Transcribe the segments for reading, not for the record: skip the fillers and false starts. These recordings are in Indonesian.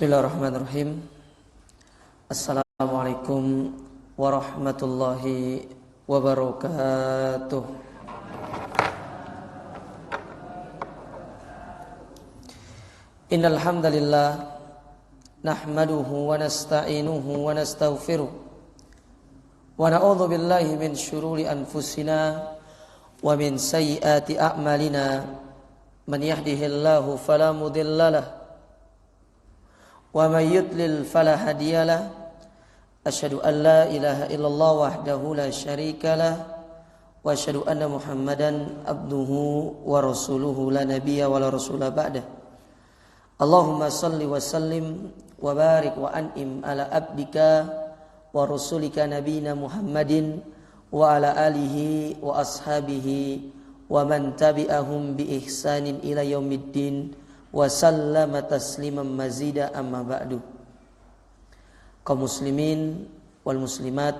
Bismillahirrahmanirrahim. Assalamualaikum warahmatullahi wabarakatuh. Innal hamdalillah nahmaduhu wa nasta'inuhu wa nastaghfiruh wa na'udzu billahi min shururi anfusina wa min sayyiati a'malina. Man yahdihillahu fala mudhillalah wa may yudlil fala hadiyalah. Asyhadu an la ilaha illallah wahdahu la syarikalah wa asyhadu anna Muhammadan abduhu wa rasuluhu la nabiyya wa la rasula ba'dah. Allahumma salli wa sallim wa barik wa an'im ala abdika wa rasulika nabiyina Muhammadin wa ala alihi wa ashabihi wa man tabi'ahum bi ihsanin ila yaumiddin wa sallama tasliman mazida amma ba'du. Kaum muslimin wal muslimat,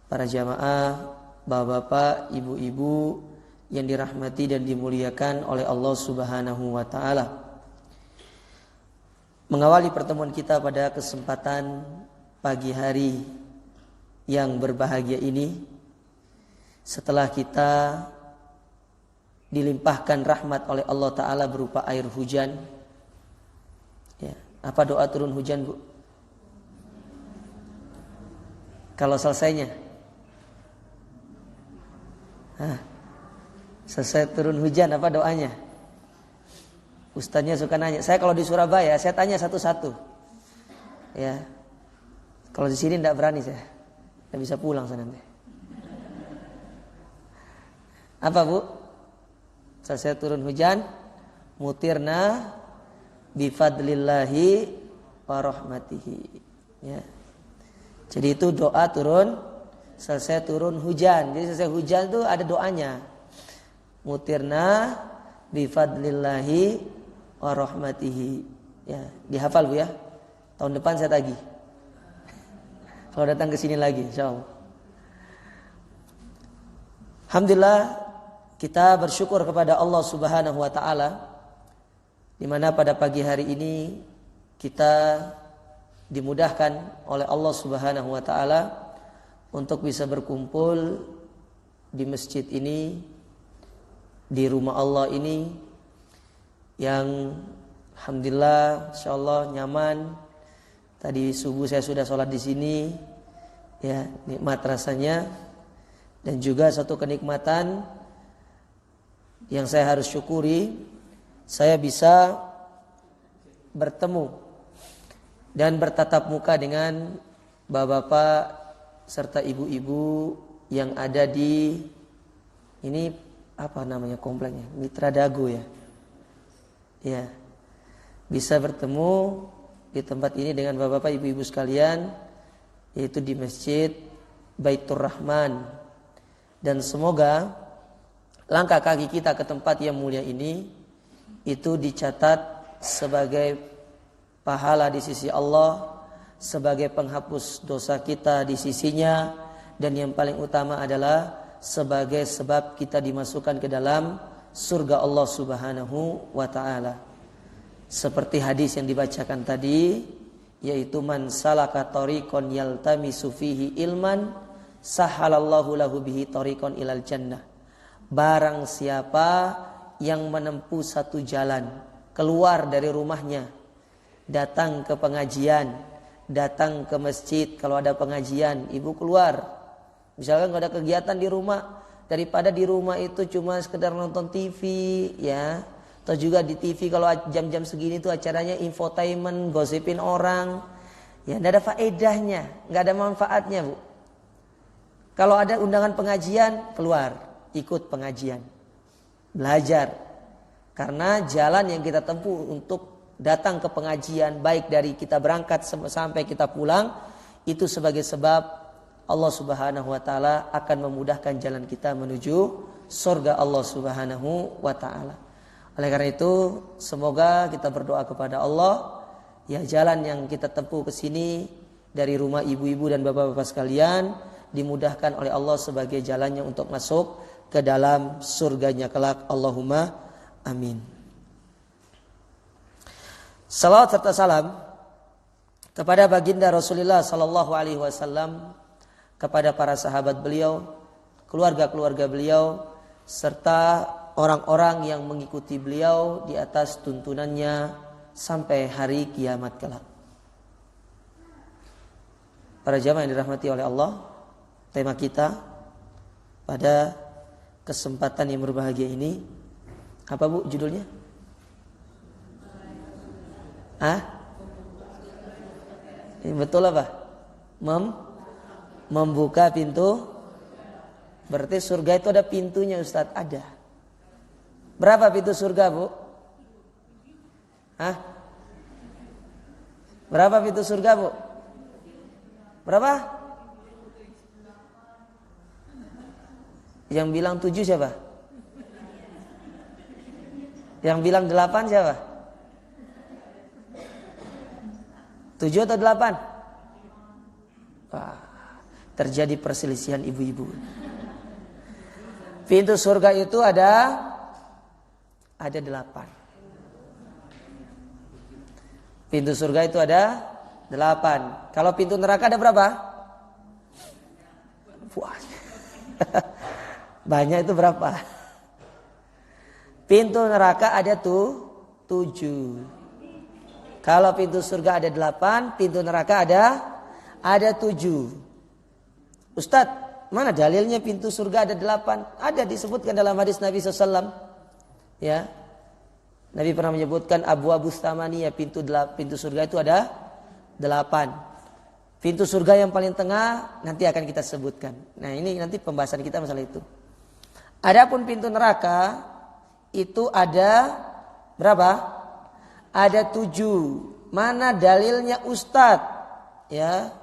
para jamaah, bapak-bapak, ibu-ibu yang dirahmati dan dimuliakan oleh Allah Subhanahu wa taala. Mengawali pertemuan kita pada kesempatan pagi hari yang berbahagia ini, setelah kita dilimpahkan rahmat oleh Allah Ta'ala berupa air hujan. Ya, apa doa turun hujan, Bu? Kalau selesainya? Selesai turun hujan, apa doanya? Ustaznya suka nanya. Saya kalau di Surabaya, saya tanya satu-satu. Ya, kalau di sini tidak berani saya. Tidak bisa pulang saya nanti. Apa, Bu? Selesai turun hujan, mutirna bifadlillahi wa rahmatihi. Ya. Jadi itu doa turun, selesai turun hujan. Jadi selesai hujan itu ada doanya. Mutirna bifadlillahi wa rahmatihi. Ya, dihafal, Bu ya. Tahun depan saya tagih. Kalau datang ke sini lagi, insyaallah. Alhamdulillah, kita bersyukur kepada Allah Subhanahu wa taala di mana pada pagi hari ini kita dimudahkan oleh Allah Subhanahu wa taala untuk bisa berkumpul di masjid ini, di rumah Allah ini yang alhamdulillah insyaallah nyaman. Tadi subuh saya sudah sholat di sini, ya, nikmat rasanya, dan juga satu kenikmatan yang saya harus syukuri, saya bisa bertemu dan bertatap muka dengan bapak-bapak serta ibu-ibu yang ada di ini apa namanya kompleknya, Mitra Dago ya. Ya. Bisa bertemu di tempat ini dengan bapak-bapak ibu-ibu sekalian, yaitu di Masjid Baitur Rahman. Dan semoga langkah kaki kita ke tempat yang mulia ini itu dicatat sebagai pahala di sisi Allah, sebagai penghapus dosa kita di sisinya, dan yang paling utama adalah sebagai sebab kita dimasukkan ke dalam surga Allah Subhanahu wa taala. Seperti hadis yang dibacakan tadi, yaitu man salaka tariqan yaltamisu fihi ilman sahalallahu lahu bihi tariqan ilal jannah. Barang siapa yang menempuh satu jalan, keluar dari rumahnya, datang ke pengajian, datang ke masjid kalau ada pengajian, ibu keluar. Misalkan kalau ada kegiatan di rumah, daripada di rumah itu cuma sekedar nonton TV, ya, atau juga di TV kalau jam-jam segini tuh acaranya infotainment, gosipin orang, ya, tidak ada faedahnya, nggak ada manfaatnya, Bu. Kalau ada undangan pengajian, keluar. Ikut pengajian, belajar, karena jalan yang kita tempuh untuk datang ke pengajian, baik dari kita berangkat sampai kita pulang, itu sebagai sebab Allah Subhanahu wa taala akan memudahkan jalan kita menuju surga Allah Subhanahu wa taala. Oleh karena itu, semoga kita berdoa kepada Allah, ya, jalan yang kita tempuh ke sini dari rumah ibu-ibu dan bapak-bapak sekalian dimudahkan oleh Allah sebagai jalannya untuk masuk ke dalam surganya kelak. Allahumma amin. Salawat serta salam kepada baginda Rasulullah sallallahu alaihi wasallam, kepada para sahabat beliau, keluarga-keluarga beliau, serta orang-orang yang mengikuti beliau di atas tuntunannya sampai hari kiamat kelak. Para jamaah yang dirahmati oleh Allah, tema kita pada kesempatan yang berbahagia ini apa Bu judulnya? Ini betul apa? Membuka pintu. Berarti surga itu ada pintunya Ustadz? Ada. Berapa pintu surga Bu? Berapa pintu surga Bu? Berapa? Yang bilang 7 siapa? Yang bilang 8 siapa? 7 atau 8? Wah, terjadi perselisihan ibu-ibu. Pintu surga itu ada 8. Pintu surga itu ada 8. Kalau pintu neraka ada berapa? Wah. Banyak itu berapa? Pintu neraka ada 7. Kalau pintu surga ada 8, pintu neraka ada 7. Ustadz, mana dalilnya pintu surga ada 8? Ada disebutkan dalam hadis Nabi SAW. Ya, Nabi pernah menyebutkan abwabus tsamaniyah, pintu surga itu ada 8. Pintu surga yang paling tengah nanti akan kita sebutkan. Nah ini nanti pembahasan kita masalah itu. Adapun pintu neraka itu ada berapa? Ada 7. Mana dalilnya Ustadz? Ya,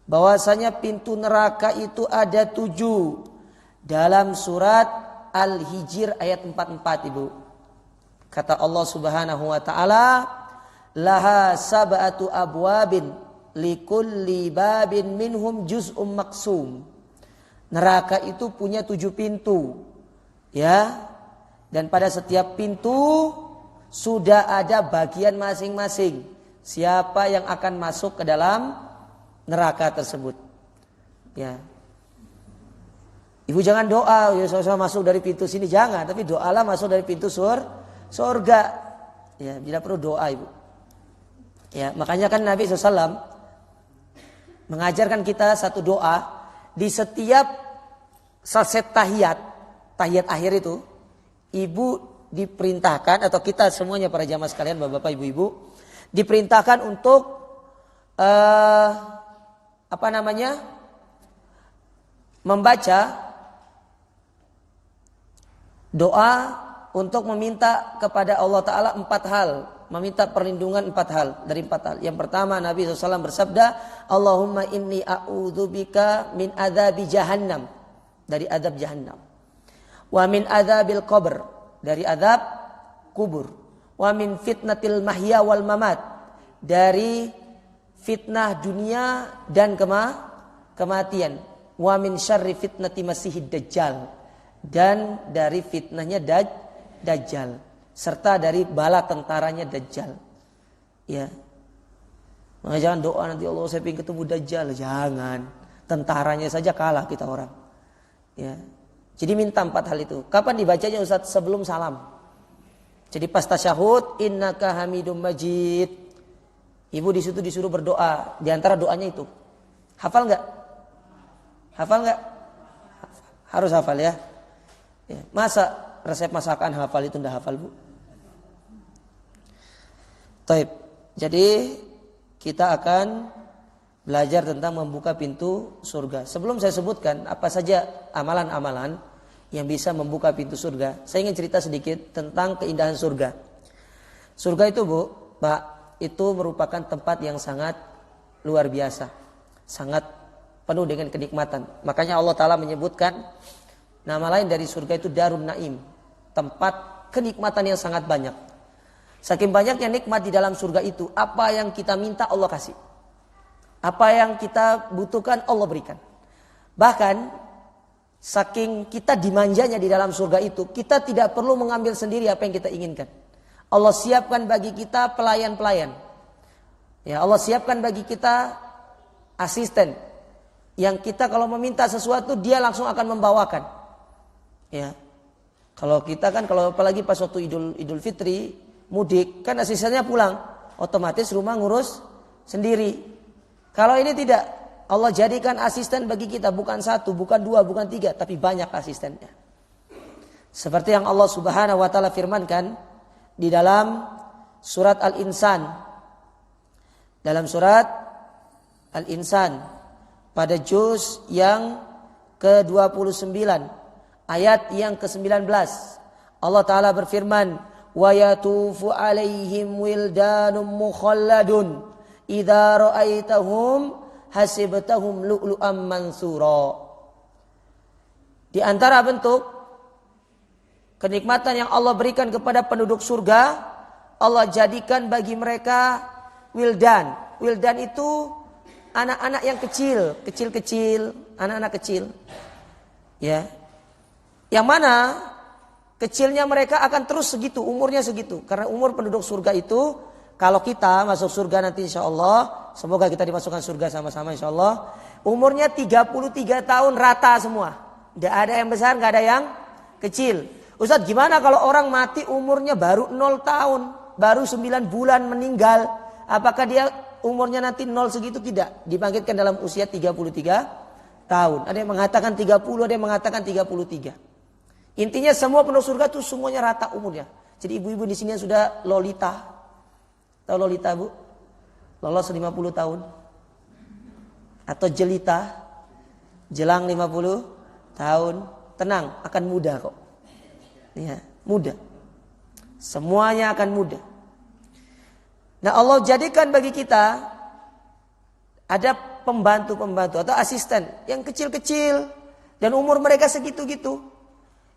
bahwasanya pintu neraka itu ada 7 dalam surat Al-Hijr ayat 44 Ibu. Kata Allah Subhanahu wa taala, laha sab'atu abwabin likulli babin minhum juz'um maksum. Neraka itu punya 7 pintu. Ya. Dan pada setiap pintu sudah ada bagian masing-masing. Siapa yang akan masuk ke dalam neraka tersebut. Ya. Ibu jangan doa, ya saya masuk dari pintu sini, jangan. Tapi doalah masuk dari pintu surga. Ya, bila perlu doa Ibu. Ya, makanya kan Nabi SAW mengajarkan kita satu doa di setiap selesai tahiyat akhir itu, Ibu diperintahkan atau kita semuanya para jamaah sekalian, Bapak-bapak, Ibu-ibu, diperintahkan untuk membaca doa untuk meminta kepada Allah Ta'ala 4 hal. Meminta perlindungan 4 hal. Dari 4 hal. Yang pertama Nabi SAW bersabda, Allahumma inni a'udzubika min adzabi jahannam. Dari azab jahannam. Wa min adzabil qabr. Dari azab kubur. Wa min fitnatil mahya wal mamat. Dari fitnah dunia dan kematian. Wa min syarri fitnati masihid dajjal. Dan dari fitnahnya dajjal. Serta dari bala tentaranya dajjal. Ya. Maka jangan doa nanti Allah saya ingin ketemu dajjal. Jangan. Tentaranya saja kalah kita orang. Ya. Jadi minta 4 hal itu. Kapan dibacanya Ustaz? Sebelum salam. Jadi pas tasyahud, innaka hamidum majid. Ibu di situ disuruh berdoa. Di antara doanya itu. Hafal enggak? Hafal enggak? Harus hafal ya. Ya. Masa resep masakan hafal itu enggak hafal Bu? Taib. Jadi kita akan belajar tentang membuka pintu surga. Sebelum saya sebutkan apa saja amalan-amalan yang bisa membuka pintu surga, saya ingin cerita sedikit tentang keindahan surga. Surga itu Bu, Pak, itu merupakan tempat yang sangat luar biasa. Sangat penuh dengan kenikmatan. Makanya Allah Ta'ala menyebutkan nama lain dari surga itu Darun Naim. Tempat kenikmatan yang sangat banyak. Saking banyaknya nikmat di dalam surga itu, apa yang kita minta Allah kasih. Apa yang kita butuhkan Allah berikan. Bahkan saking kita dimanjanya di dalam surga itu, kita tidak perlu mengambil sendiri apa yang kita inginkan. Allah siapkan bagi kita pelayan-pelayan. Ya, Allah siapkan bagi kita asisten yang kita kalau meminta sesuatu dia langsung akan membawakan. Ya. Kalau kita kan kalau apalagi pas waktu Idul Fitri mudik kan asistennya pulang, otomatis rumah ngurus sendiri. Kalau ini tidak, Allah jadikan asisten bagi kita bukan satu, bukan dua, bukan tiga, tapi banyak asistennya. Seperti yang Allah Subhanahu wa taala firmankan di dalam surat Al-Insan. Dalam surat Al-Insan pada juz yang ke-29 ayat yang ke-19 Allah Ta'ala berfirman wa yatufu alaihim wildanum mukhalladun idza ra'aitahum hasibtahum lu'lu'am mansura. Di antara bentuk kenikmatan yang Allah berikan kepada penduduk surga, Allah jadikan bagi mereka wildan. Wildan itu anak-anak yang kecil, anak-anak kecil. Ya. Yang mana kecilnya mereka akan terus segitu, umurnya segitu. Karena umur penduduk surga itu, kalau kita masuk surga nanti insyaallah, semoga kita dimasukkan surga sama-sama insyaallah, umurnya 33 tahun rata semua. Tidak ada yang besar, nggak ada yang kecil. Ustaz, gimana kalau orang mati umurnya baru 0 tahun, baru 9 bulan meninggal? Apakah dia umurnya nanti 0 segitu? Tidak. Dibangkitkan dalam usia 33 tahun. Ada yang mengatakan 30, ada yang mengatakan 33. Intinya semua penduduk surga itu semuanya rata umurnya. Jadi ibu-ibu di sini yang sudah lolita. Tahu lolita, Bu? Lolos 50 tahun. Atau jelita. Jelang 50 tahun. Tenang, akan muda kok. Ya, muda. Semuanya akan muda. Nah, Allah jadikan bagi kita ada pembantu-pembantu atau asisten yang kecil-kecil dan umur mereka segitu-gitu.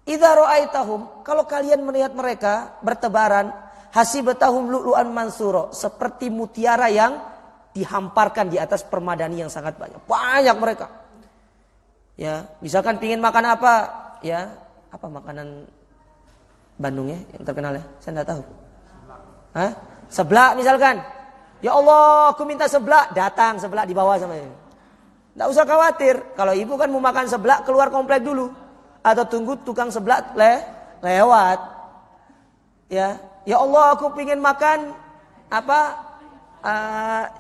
Idza ra'aitahum, kalau kalian melihat mereka bertebaran, hasibtahum lu'lu'an mansura, seperti mutiara yang dihamparkan di atas permadani yang sangat banyak. Banyak mereka. Ya, misalkan pingin makan apa? Ya, apa makanan Bandung ya yang terkenal ya? Saya enggak tahu. Hah? Seblak misalkan. Ya Allah, aku minta seblak. Datang seblak dibawa sama ibu. Tidak usah khawatir. Kalau ibu kan mau makan seblak, keluar komplek dulu. Atau tunggu tukang seblak lewat. Ya Allah, aku ingin makan apa?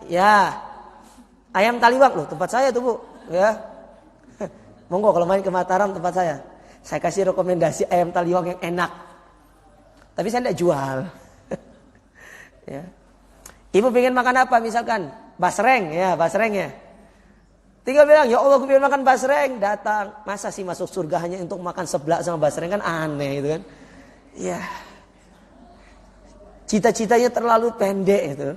Ya, ayam taliwang. Loh, tempat saya tuh, Bu. Ya. Monggo kalau main ke Mataram tempat saya. Saya kasih rekomendasi ayam taliwang yang enak. Tapi saya tidak jual. Ya. Ibu pengen makan apa misalkan? Basreng ya, basreng ya. Tinggal bilang, ya Allah aku pengen makan basreng. Datang. Masa sih masuk surga hanya untuk makan seblak sama basreng, kan aneh gitu kan. Ya. Cita-citanya terlalu pendek itu.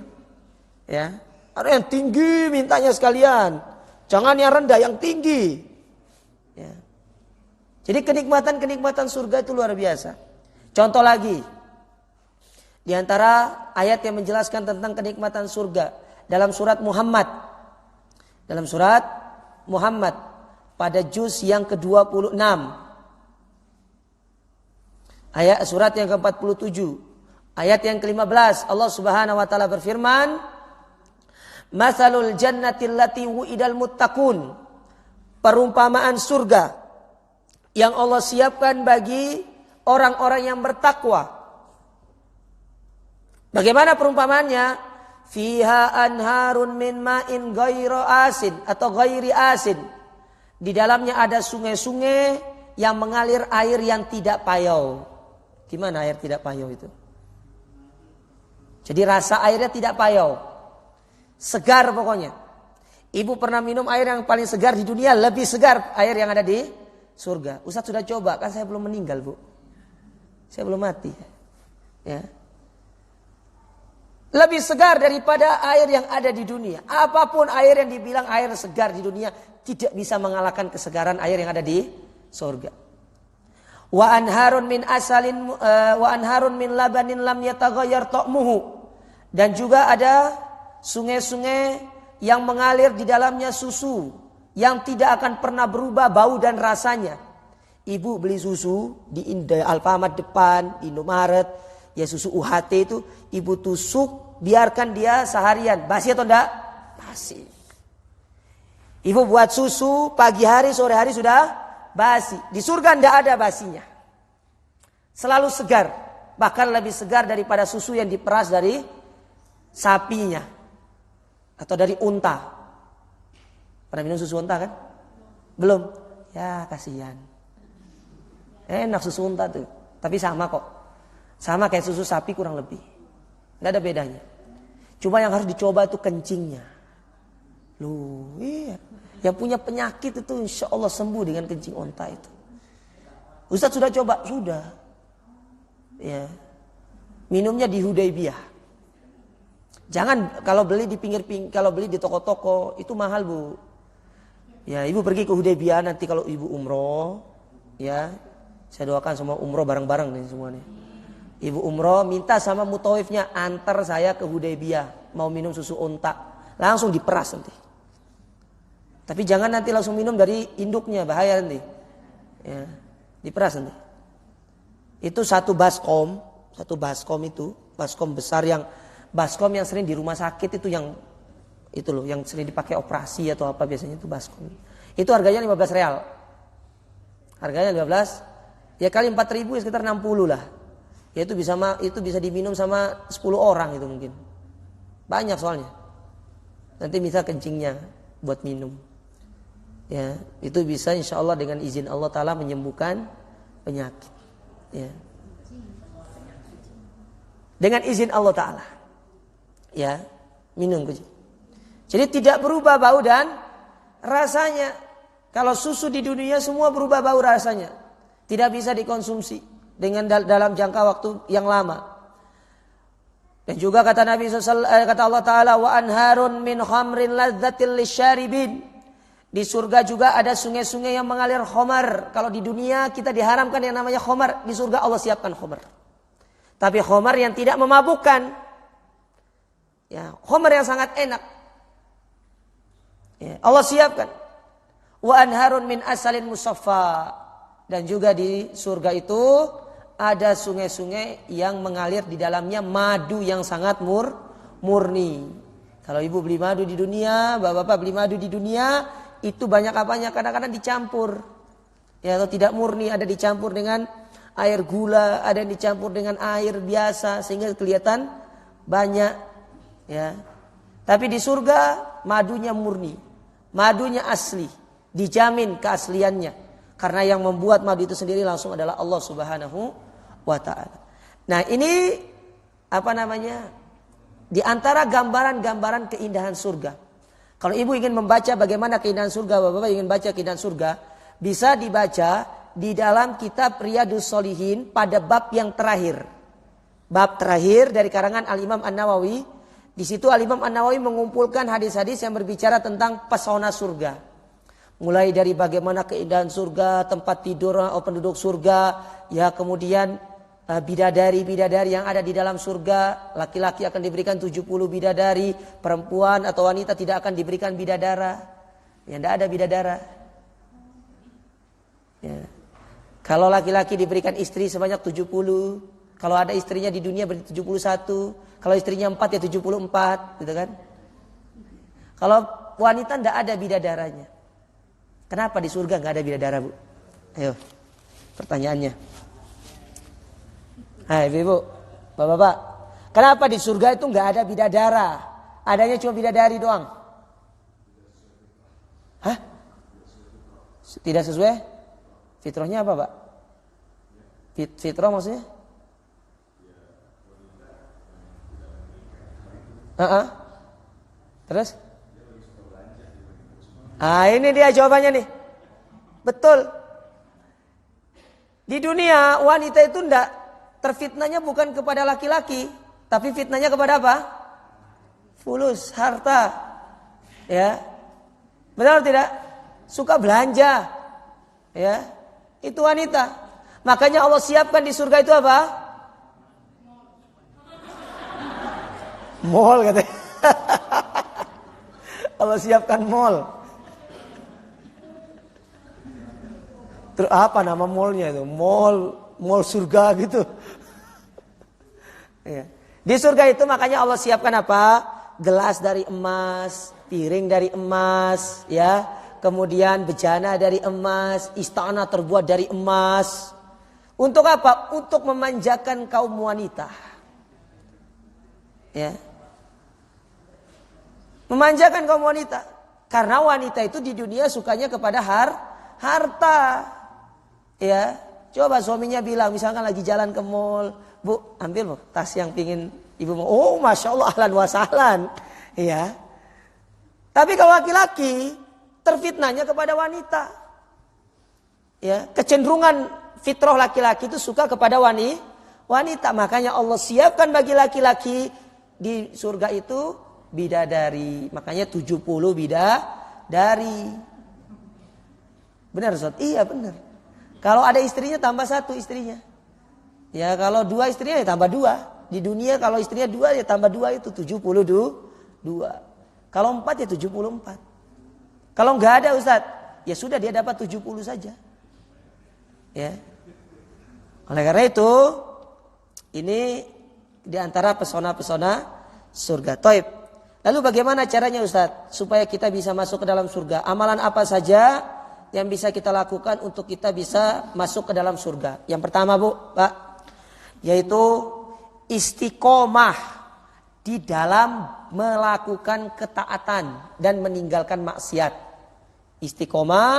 Ya. Ada yang tinggi mintanya sekalian. Jangan yang rendah, yang tinggi. Ya. Jadi kenikmatan-kenikmatan surga itu luar biasa. Contoh lagi. Di antara ayat yang menjelaskan tentang kenikmatan surga dalam surat Muhammad. Dalam surat Muhammad pada juz yang ke-26. Ayat surat yang ke-47. Ayat yang ke-15 Allah Subhanahu wa taala berfirman, "Matsalul jannati allati wu'idal muttaqun." Perumpamaan surga yang Allah siapkan bagi orang-orang yang bertakwa. Bagaimana perumpamaannya? Fiha anharun min ma'in ghairi asin atau ghairi asin. Di dalamnya ada sungai-sungai yang mengalir air yang tidak payau. Gimana air tidak payau itu? Jadi rasa airnya tidak payau. Segar pokoknya. Ibu pernah minum air yang paling segar di dunia, lebih segar air yang ada di surga. Ustaz sudah coba, kan saya belum meninggal, Bu. Saya belum mati. Ya. Lebih segar daripada air yang ada di dunia. Apapun air yang dibilang air segar di dunia tidak bisa mengalahkan kesegaran air yang ada di surga. Wa anharun min asalin wa anharun min labanin lam yataghayyar ta'muhu. Dan juga ada sungai-sungai yang mengalir di dalamnya susu yang tidak akan pernah berubah bau dan rasanya. Ibu beli susu di Alfamart depan, di Indomaret, ya susu UHT itu ibu tusuk biarkan dia seharian. Basi atau enggak? Basi. Ibu buat susu pagi hari, sore hari sudah basi. Di surga enggak ada basinya. Selalu segar. Bahkan lebih segar daripada susu yang diperas dari sapinya. Atau dari unta. Pernah minum susu unta kan? Belum? Ya kasihan. Enak susu unta tuh. Tapi sama kok. Sama kayak susu sapi kurang lebih. Nggak ada bedanya. Cuma yang harus dicoba itu kencingnya. Loh, iya. Yang punya penyakit itu insya Allah sembuh dengan kencing unta itu. Ustaz sudah coba? Sudah. Ya. Minumnya di Hudaybiyah. Jangan kalau beli di kalau beli di toko-toko itu mahal, Bu. Ya, ibu pergi ke Hudaybiyah nanti kalau ibu umroh, ya. Saya doakan semua umroh bareng-bareng nih semuanya. Ibu umroh minta sama mutawifnya antar saya ke Hudaybiyah mau minum susu unta, langsung diperas nanti. Tapi jangan nanti langsung minum dari induknya, bahaya nanti. Ya, diperas nanti. Itu satu baskom itu, baskom besar baskom yang sering di rumah sakit itu itu loh, yang sering dipakai operasi atau apa biasanya itu baskom. Itu harganya 15 real. Harganya 15, ya kali 4.000 ya sekitar 60 lah. Ya itu bisa diminum sama 10 orang itu mungkin. Banyak soalnya. Nanti bisa kencingnya buat minum. Ya, itu bisa insya Allah dengan izin Allah Ta'ala menyembuhkan penyakit. Ya. Dengan izin Allah Ta'ala. Ya, minum kucing. Jadi tidak berubah bau dan rasanya. Kalau susu di dunia semua berubah bau rasanya. Tidak bisa dikonsumsi dengan dalam jangka waktu yang lama. Dan juga kata Nabi kata Allah Ta'ala, wa anharun min khamrin ladzatil lisyaribin. Di surga juga ada sungai-sungai yang mengalir khamar. Kalau di dunia kita diharamkan yang namanya khamar, di surga Allah siapkan khamar. Tapi khamar yang tidak memabukkan. Ya, khamar yang sangat enak. Ya, Allah siapkan. Wa anharun min asalin musaffa. Dan juga di surga itu ada sungai-sungai yang mengalir di dalamnya madu yang sangat murni. Kalau ibu beli madu di dunia, bapak-bapak beli madu di dunia, itu banyak apanya, kadang-kadang dicampur. Ya, atau tidak murni, ada dicampur dengan air gula, ada yang dicampur dengan air biasa sehingga kelihatan banyak, ya. Tapi di surga madunya murni, madunya asli, dijamin keasliannya. Karena yang membuat madu itu sendiri langsung adalah Allah Subhanahu wa Ta'ala. Nah, ini di antara gambaran-gambaran keindahan surga. Kalau ibu ingin membaca bagaimana keindahan surga, bapak-bapak ingin baca keindahan surga, bisa dibaca di dalam kitab Riyadhus Shalihin pada bab yang terakhir. Bab terakhir dari karangan Al-Imam An-Nawawi. Di situ Al-Imam An-Nawawi mengumpulkan hadis-hadis yang berbicara tentang pesona surga. Mulai dari bagaimana keindahan surga, tempat tidur penduduk surga, ya kemudian bidadari-bidadari yang ada di dalam surga. Laki-laki akan diberikan 70 bidadari, perempuan atau wanita tidak akan diberikan bidadara. Ya, tidak ada bidadara. Ya. Kalau laki-laki diberikan istri sebanyak 70, kalau ada istrinya di dunia berarti 71, kalau istrinya 4 ya 74, gitu kan? Kalau wanita tidak ada bidadaranya. Kenapa di surga nggak ada bidadara, Bu? Ayo, pertanyaannya. Hai ibu, bapak-bapak, kenapa di surga itu nggak ada bidadara? Adanya cuma bidadari doang. Hah? Tidak sesuai? Fitrahnya apa, Pak? Fitrah maksudnya? Terus? Ini dia jawabannya nih. Betul. Di dunia wanita itu enggak terfitnahnya bukan kepada laki-laki, tapi fitnahnya kepada apa? Fulus, harta. Ya. Benar tidak? Suka belanja. Ya. Itu wanita. Makanya Allah siapkan di surga itu apa? Mall katanya. Allah siapkan mall. Terus apa nama mallnya itu? Mall surga gitu. Ya. Di surga itu makanya Allah siapkan apa? Gelas dari emas, piring dari emas, ya. Kemudian bejana dari emas, istana terbuat dari emas. Untuk apa? Untuk memanjakan kaum wanita. Ya. Memanjakan kaum wanita. Karena wanita itu di dunia sukanya kepada harta. Ya. Coba suaminya bilang, misalkan lagi jalan ke mall, "Bu, ambil Bu tas yang pingin ibu mau." Oh, Masya Allah, ahlan wa sahlan. Ya. Tapi kalau laki-laki, terfitnahnya kepada wanita. Ya, kecenderungan fitrah laki-laki itu suka kepada wanita. Makanya Allah siapkan bagi laki-laki di surga itu bidadari. Makanya 70 bidadari. Benar Ustaz? Iya benar. Kalau ada istrinya tambah 1 istrinya. Ya kalau 2 istrinya ya tambah 2. Di dunia kalau istrinya 2 ya tambah 2 itu 72. Kalau 4 ya 74. Kalau nggak ada Ustaz, ya sudah dia dapat 70 saja. Ya. Oleh karena itu, ini di antara pesona-pesona surga. Taib. Lalu bagaimana caranya Ustaz supaya kita bisa masuk ke dalam surga? Amalan apa saja yang bisa kita lakukan untuk kita bisa masuk ke dalam surga? Yang pertama Bu, Pak, yaitu istiqomah di dalam melakukan ketaatan dan meninggalkan maksiat. Istiqomah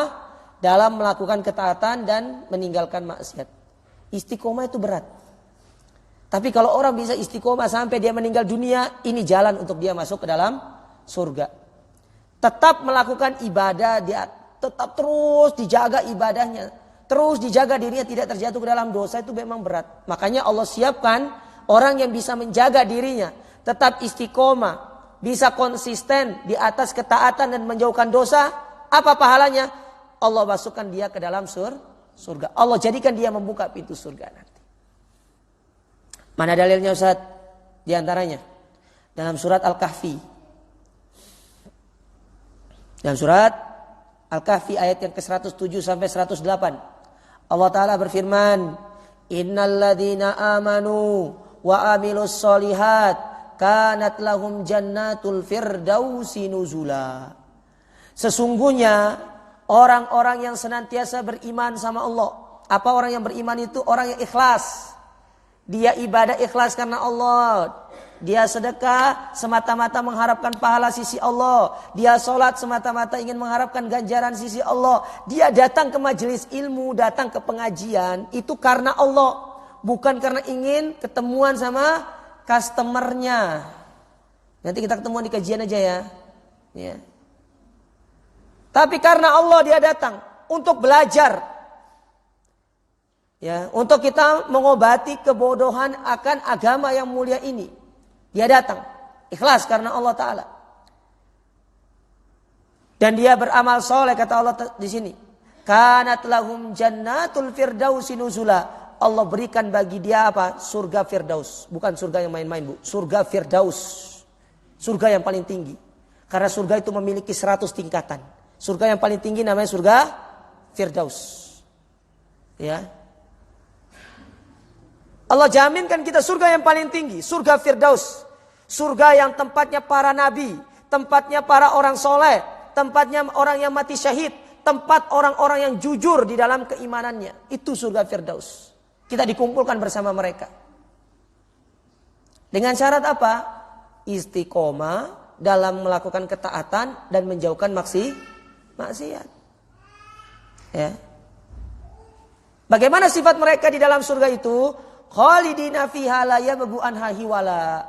dalam melakukan ketaatan dan meninggalkan maksiat. Istiqomah itu berat. Tapi kalau orang bisa istiqomah sampai dia meninggal dunia, ini jalan untuk dia masuk ke dalam surga. Tetap melakukan ibadah, dia tetap terus dijaga ibadahnya, terus dijaga dirinya tidak terjatuh ke dalam dosa, itu memang berat. Makanya Allah siapkan orang yang bisa menjaga dirinya, tetap istiqomah, bisa konsisten di atas ketaatan dan menjauhkan dosa. Apa pahalanya? Allah masukkan dia ke dalam surga. Allah jadikan dia membuka pintu surga nanti. Mana dalilnya Ustaz? Di antaranya dalam surat Al-Kahfi. Dalam surat Al-Kahfi ayat yang ke-107 sampai 108. Allah Ta'ala berfirman, "Innal ladzina amanu wa amilus solihat kanat lahum jannatul firdausi nuzula." Sesungguhnya orang-orang yang senantiasa beriman sama Allah. Apa orang yang beriman itu? Orang yang ikhlas. Dia ibadah ikhlas karena Allah. Dia sedekah semata-mata mengharapkan pahala sisi Allah. Dia sholat semata-mata ingin mengharapkan ganjaran sisi Allah. Dia datang ke majelis ilmu, datang ke pengajian. Itu karena Allah. Bukan karena ingin ketemuan sama customernya. Nanti kita ketemuan di kajian aja ya. Ya. Tapi karena Allah dia datang untuk belajar. Ya, untuk kita mengobati kebodohan akan agama yang mulia ini. Dia datang ikhlas karena Allah Ta'ala. Dan dia beramal soleh kata Allah di sini. Kanat lahum jannatul firdausi nuzula. Allah berikan bagi dia apa? Surga firdaus. Bukan surga yang main-main Bu. Surga firdaus. Surga yang paling tinggi. Karena surga itu memiliki 100 tingkatan. Surga yang paling tinggi namanya surga firdaus. Ya. Allah jaminkan kita surga yang paling tinggi, surga firdaus. Surga yang tempatnya para nabi, tempatnya para orang soleh, tempatnya orang yang mati syahid, tempat orang-orang yang jujur di dalam keimanannya. Itu surga firdaus. Kita dikumpulkan bersama mereka. Dengan syarat apa? Istiqomah dalam melakukan ketaatan dan menjauhkan maksiat. Ya. Bagaimana sifat mereka di dalam surga itu? Khalidina fiha la yabghu anha hiwala.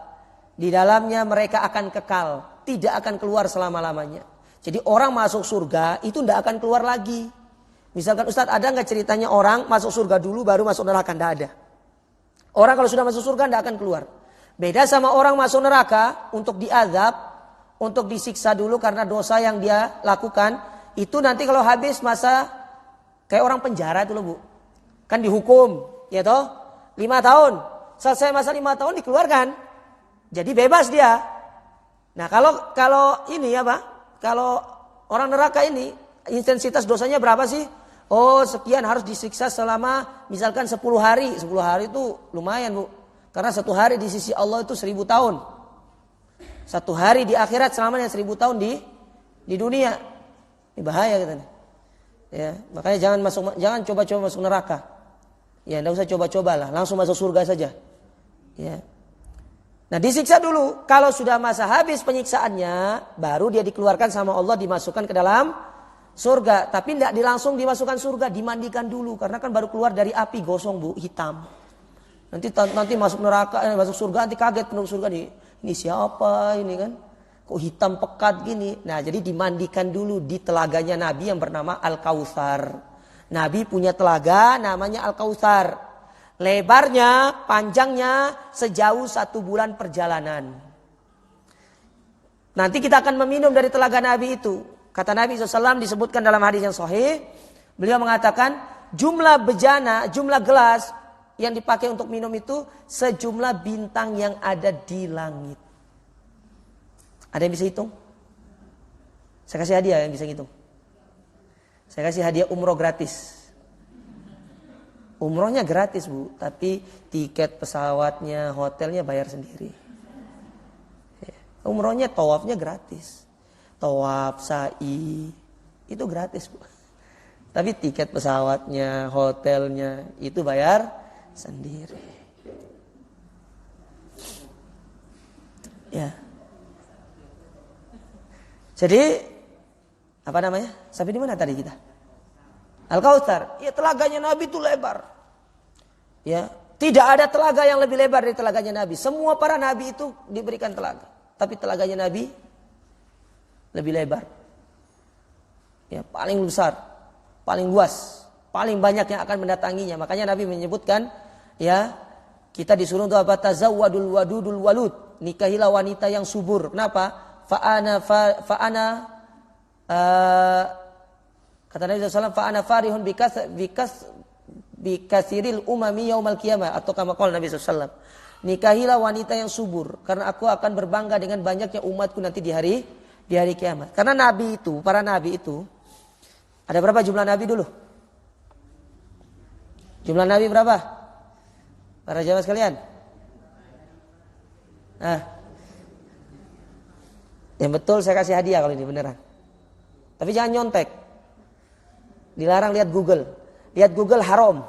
Di dalamnya mereka akan kekal, tidak akan keluar selama-lamanya. Jadi orang masuk surga itu tidak akan keluar lagi. Misalkan Ustadz, ada nggak ceritanya orang masuk surga dulu baru masuk neraka? Tidak ada. Orang kalau sudah masuk surga tidak akan keluar. Beda sama orang masuk neraka untuk diazab, untuk disiksa dulu karena dosa yang dia lakukan. Itu nanti kalau habis masa kayak orang penjara itu loh Bu. Kan dihukum, ya toh? 5 tahun. Selesai masa 5 tahun dikeluarkan. Jadi bebas dia. Nah kalau ini apa? Kalau orang neraka ini intensitas dosanya berapa sih? Oh sekian harus disiksa selama misalkan 10 hari. 10 hari itu lumayan Bu. Karena satu hari di sisi Allah itu 1000 tahun. Satu hari di akhirat selamanya 1000 tahun di dunia. Ini bahaya katanya. Ya, makanya jangan coba-coba masuk neraka. Ya, enggak usah coba-cobalah, langsung masuk surga saja. Ya. Nah, disiksa dulu. Kalau sudah masa habis penyiksaannya, baru dia dikeluarkan sama Allah, dimasukkan ke dalam surga. Tapi tidak langsung dimasukkan surga, dimandikan dulu. Karena kan baru keluar dari api gosong, Bu, hitam. Nanti masuk neraka, masuk surga, nanti kaget penduduk surga nih. Ini siapa ini kan? Kok hitam pekat gini? Nah, jadi dimandikan dulu di telaganya Nabi yang bernama Al-Kautsar. Nabi punya telaga namanya Al-Kautsar. Lebarnya, panjangnya sejauh 1 bulan perjalanan. Nanti kita akan meminum dari telaga Nabi itu. Kata Nabi SAW disebutkan dalam hadis yang sahih. Beliau mengatakan jumlah bejana, jumlah gelas yang dipakai untuk minum itu sejumlah bintang yang ada di langit. Ada yang bisa hitung? Saya kasih hadiah yang bisa hitung. Saya kasih hadiah umroh gratis. Umrohnya gratis, Bu, tapi tiket pesawatnya, hotelnya bayar sendiri. Umrohnya, tawafnya gratis. Tawaf, sa'i, itu gratis, Bu. Tapi tiket pesawatnya, hotelnya, itu bayar sendiri. Ya. Jadi, apa namanya? Sampai di mana tadi kita? Al-Kautsar. Ya, telaganya Nabi itu lebar. Ya, tidak ada telaga yang lebih lebar dari telaganya Nabi. Semua para Nabi itu diberikan telaga. Tapi telaganya Nabi lebih lebar. Ya, paling besar, paling luas, paling banyak yang akan mendatanginya. Makanya Nabi menyebutkan, ya, kita disuruh untuk apa? Tazawwadul wadudul walud. Nikahilah wanita yang subur. Kenapa? Fa'ana kata Nabi SAW, fa'ana farihun bikasiril umami yaumal qiyamah, atau kama qala Nabi SAW, nikahilah wanita yang subur karena aku akan berbangga dengan banyaknya umatku nanti di hari kiamat. Karena Nabi itu, para Nabi itu, ada berapa jumlah Nabi dulu? Jumlah Nabi berapa? Para jamaah sekalian. Nah, yang betul saya kasih hadiah kalau ini beneran. Tapi jangan nyontek. Dilarang lihat Google. Lihat Google haram.